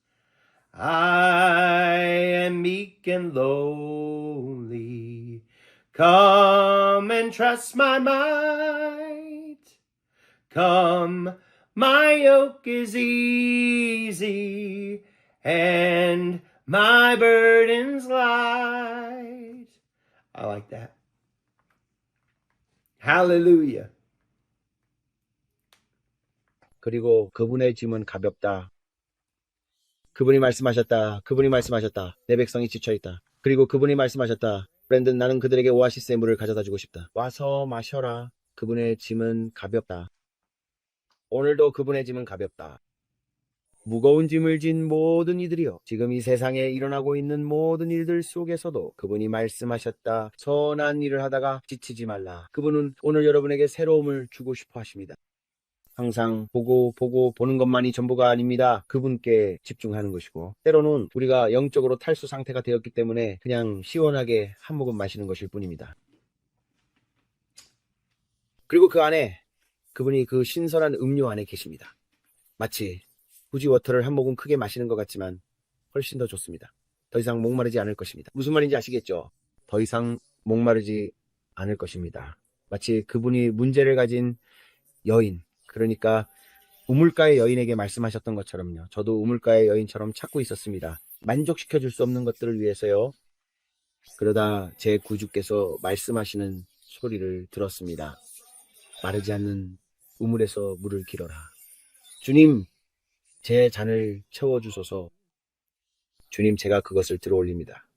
I am meek and lowly. Come and trust my might. Come, my yoke is easy, and my burden's light. I like that. Hallelujah. 그리고 그분의 짐은 가볍다. 그분이 말씀하셨다. 그분이 말씀하셨다. 내 백성이 지쳐있다. 그리고 그분이 말씀하셨다. 브랜든, 나는 그들에게 오아시스의 물을 가져다 주고 싶다. 와서 마셔라. 그분의 짐은 가볍다. 오늘도 그분의 짐은 가볍다. 무거운 짐을 진 모든 이들이여, 지금 이 세상에 일어나고 있는 모든 일들 속에서도 그분이 말씀하셨다. 선한 일을 하다가 지치지 말라. 그분은 오늘 여러분에게 새로움을 주고 싶어 하십니다. 항상 보고 보는 것만이 전부가 아닙니다. 그분께 집중하는 것이고, 때로는 우리가 영적으로 탈수 상태가 되었기 때문에 그냥 시원하게 한 모금 마시는 것일 뿐입니다. 그리고 그 안에 그분이 그 신선한 음료 안에 계십니다. 마치 후지 워터를 한 모금 크게 마시는 것 같지만 훨씬 더 좋습니다. 더 이상 목마르지 않을 것입니다. 무슨 말인지 아시겠죠? 더 이상 목마르지 않을 것입니다. 마치 그분이 문제를 가진 여인, 그러니까 우물가의 여인에게 말씀하셨던 것처럼요. 저도 우물가의 여인처럼 찾고 있었습니다. 만족시켜줄 수 없는 것들을 위해서요. 그러다 제 구주께서 말씀하시는 소리를 들었습니다. 마르지 않는 우물에서 물을 길어라. 주님, 제 잔을 채워주소서. 주님, 제가 그것을 들어올립니다.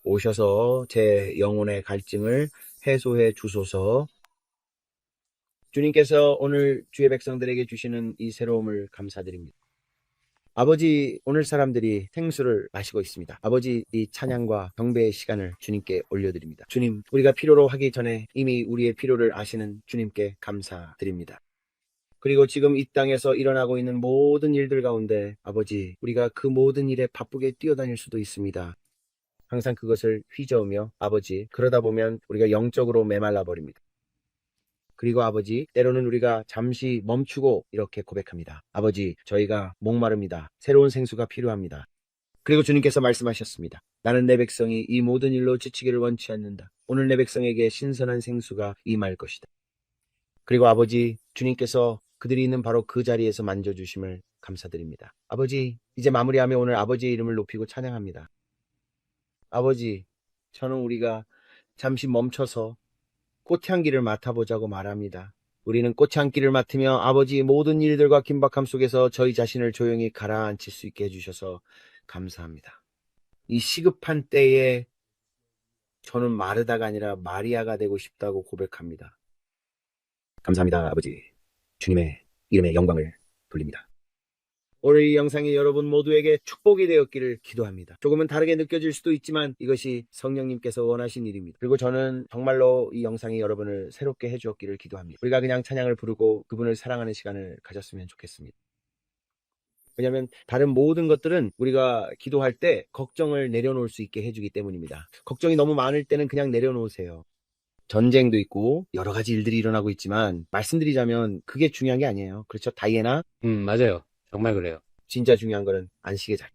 오셔서 제 영혼의 갈증을 해소해 주소서. 주님께서 오늘 주의 백성들에게 주시는 이 새로움을 감사드립니다. 아버지, 오늘 사람들이 생수를 마시고 있습니다. 아버지, 이 찬양과 경배의 시간을 주님께 올려드립니다. 주님, 우리가 필요로 하기 전에 이미 우리의 필요를 아시는 주님께 감사드립니다. 그리고 지금 이 땅에서 일어나고 있는 모든 일들 가운데 아버지, 우리가 그 모든 일에 바쁘게 뛰어다닐 수도 있습니다. 항상 그것을 휘저으며 아버지, 그러다 보면 우리가 영적으로 메말라 버립니다. 그리고 아버지, 때로는 우리가 잠시 멈추고 이렇게 고백합니다. 아버지, 저희가 목마릅니다. 새로운 생수가 필요합니다. 그리고 주님께서 말씀하셨습니다. 나는 내 백성이 이 모든 일로 지치기를 원치 않는다. 오늘 내 백성에게 신선한 생수가 임할 것이다. 그리고 아버지, 주님께서 그들이 있는 바로 그 자리에서 만져주심을 감사드립니다. 아버지, 이제 마무리하며 오늘 아버지의 이름을 높이고 찬양합니다. 아버지, 저는 우리가 잠시 멈춰서 꽃향기를 맡아보자고 말합니다. 우리는 꽃향기를 맡으며 아버지의 모든 일들과 긴박함 속에서 저희 자신을 조용히 가라앉힐 수 있게 해주셔서 감사합니다. 이 시급한 때에 저는 마르다가 아니라 마리아가 되고 싶다고 고백합니다. 감사합니다, 아버지. 주님의 이름에 영광을 돌립니다. 오늘 이 영상이 여러분 모두에게 축복이 되었기를 기도합니다. 조금은 다르게 느껴질 수도 있지만 이것이 성령님께서 원하신 일입니다. 그리고 저는 정말로 이 영상이 여러분을 새롭게 해주었기를 기도합니다. 우리가 그냥 찬양을 부르고 그분을 사랑하는 시간을 가졌으면 좋겠습니다. 왜냐하면 다른 모든 것들은 우리가 기도할 때 걱정을 내려놓을 수 있게 해주기 때문입니다. 걱정이 너무 많을 때는 그냥 내려놓으세요. 전쟁도 있고 여러 가지 일들이 일어나고 있지만 말씀드리자면 그게 중요한 게 아니에요. 그렇죠? 다이애나? 맞아요. 정말 그래요. 진짜 중요한 거는 안식의 자리.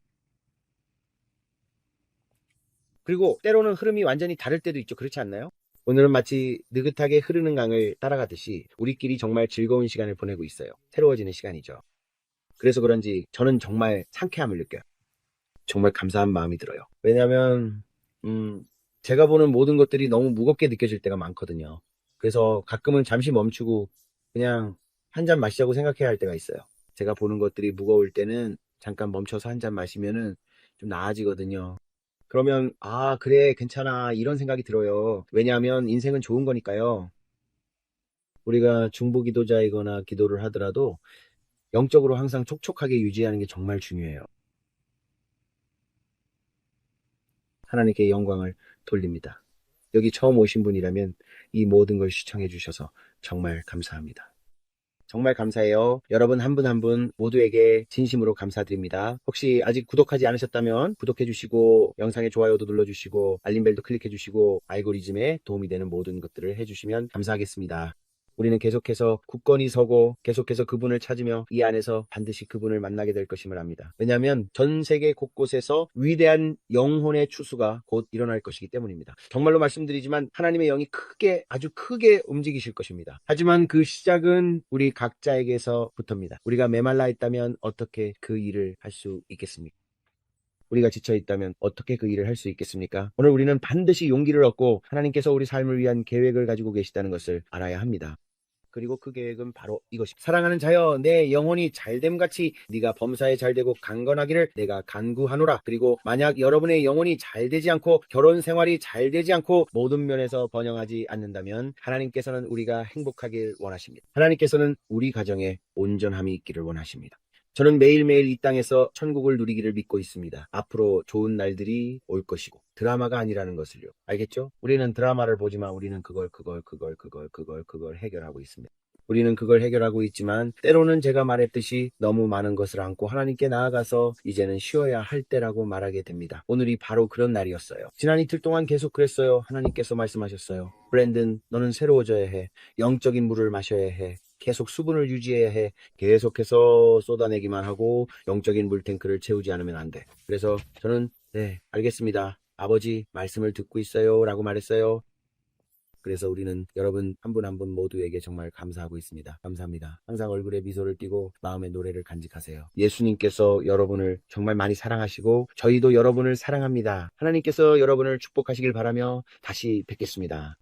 그리고 때로는 흐름이 완전히 다를 때도 있죠. 그렇지 않나요? 오늘은 마치 느긋하게 흐르는 강을 따라가듯이 우리끼리 정말 즐거운 시간을 보내고 있어요. 새로워지는 시간이죠. 그래서 그런지 저는 정말 상쾌함을 느껴요. 정말 감사한 마음이 들어요. 왜냐하면 제가 보는 모든 것들이 너무 무겁게 느껴질 때가 많거든요. 그래서 가끔은 잠시 멈추고 그냥 한 잔 마시자고 생각해야 할 때가 있어요. 제가 보는 것들이 무거울 때는 잠깐 멈춰서 한 잔 마시면은 좀 나아지거든요. 그러면 그래, 괜찮아, 이런 생각이 들어요. 왜냐하면 인생은 좋은 거니까요. 우리가 중보기도자이거나 기도를 하더라도 영적으로 항상 촉촉하게 유지하는 게 정말 중요해요. 하나님께 영광을 돌립니다. 여기 처음 오신 분이라면 이 모든 걸 시청해 주셔서 정말 감사합니다. 정말 감사해요. 여러분 한 분 한 분 모두에게 진심으로 감사드립니다. 혹시 아직 구독하지 않으셨다면 구독해 주시고 영상에 좋아요도 눌러주시고 알림벨도 클릭해 주시고 알고리즘에 도움이 되는 모든 것들을 해주시면 감사하겠습니다. 우리는 계속해서 굳건히 서고 계속해서 그분을 찾으며 이 안에서 반드시 그분을 만나게 될 것임을 압니다. 왜냐하면 전 세계 곳곳에서 위대한 영혼의 추수가 곧 일어날 것이기 때문입니다. 정말로 말씀드리지만 하나님의 영이 크게, 아주 크게 움직이실 것입니다. 하지만 그 시작은 우리 각자에게서부터입니다. 우리가 메말라 있다면 어떻게 그 일을 할 수 있겠습니까? 우리가 지쳐 있다면 어떻게 그 일을 할 수 있겠습니까? 오늘 우리는 반드시 용기를 얻고 하나님께서 우리 삶을 위한 계획을 가지고 계시다는 것을 알아야 합니다. 그리고 그 계획은 바로 이것입니다. 사랑하는 자여, 내 영혼이 잘됨같이 네가 범사에 잘되고 강건하기를 내가 간구하노라. 그리고 만약 여러분의 영혼이 잘되지 않고 결혼 생활이 잘되지 않고 모든 면에서 번영하지 않는다면 하나님께서는 우리가 행복하길 원하십니다. 하나님께서는 우리 가정에 온전함이 있기를 원하십니다. 저는 매일매일 이 땅에서 천국을 누리기를 믿고 있습니다. 앞으로 좋은 날들이 올 것이고 드라마가 아니라는 것을요. 알겠죠? 우리는 드라마를 보지만 우리는 그걸 해결하고 있습니다. 우리는 그걸 해결하고 있지만 때로는 제가 말했듯이 너무 많은 것을 안고 하나님께 나아가서 이제는 쉬어야 할 때라고 말하게 됩니다. 오늘이 바로 그런 날이었어요. 지난 이틀 동안 계속 그랬어요. 하나님께서 말씀하셨어요. 브랜든, 너는 새로워져야 해. 영적인 물을 마셔야 해. 계속 수분을 유지해야 해. 계속해서 쏟아내기만 하고 영적인 물탱크를 채우지 않으면 안 돼. 그래서 저는 네, 알겠습니다. 아버지 말씀을 듣고 있어요 라고 말했어요. 그래서 우리는 여러분 한 분 한 분 모두에게 정말 감사하고 있습니다. 감사합니다. 항상 얼굴에 미소를 띠고 마음의 노래를 간직하세요. 예수님께서 여러분을 정말 많이 사랑하시고 저희도 여러분을 사랑합니다. 하나님께서 여러분을 축복하시길 바라며 다시 뵙겠습니다.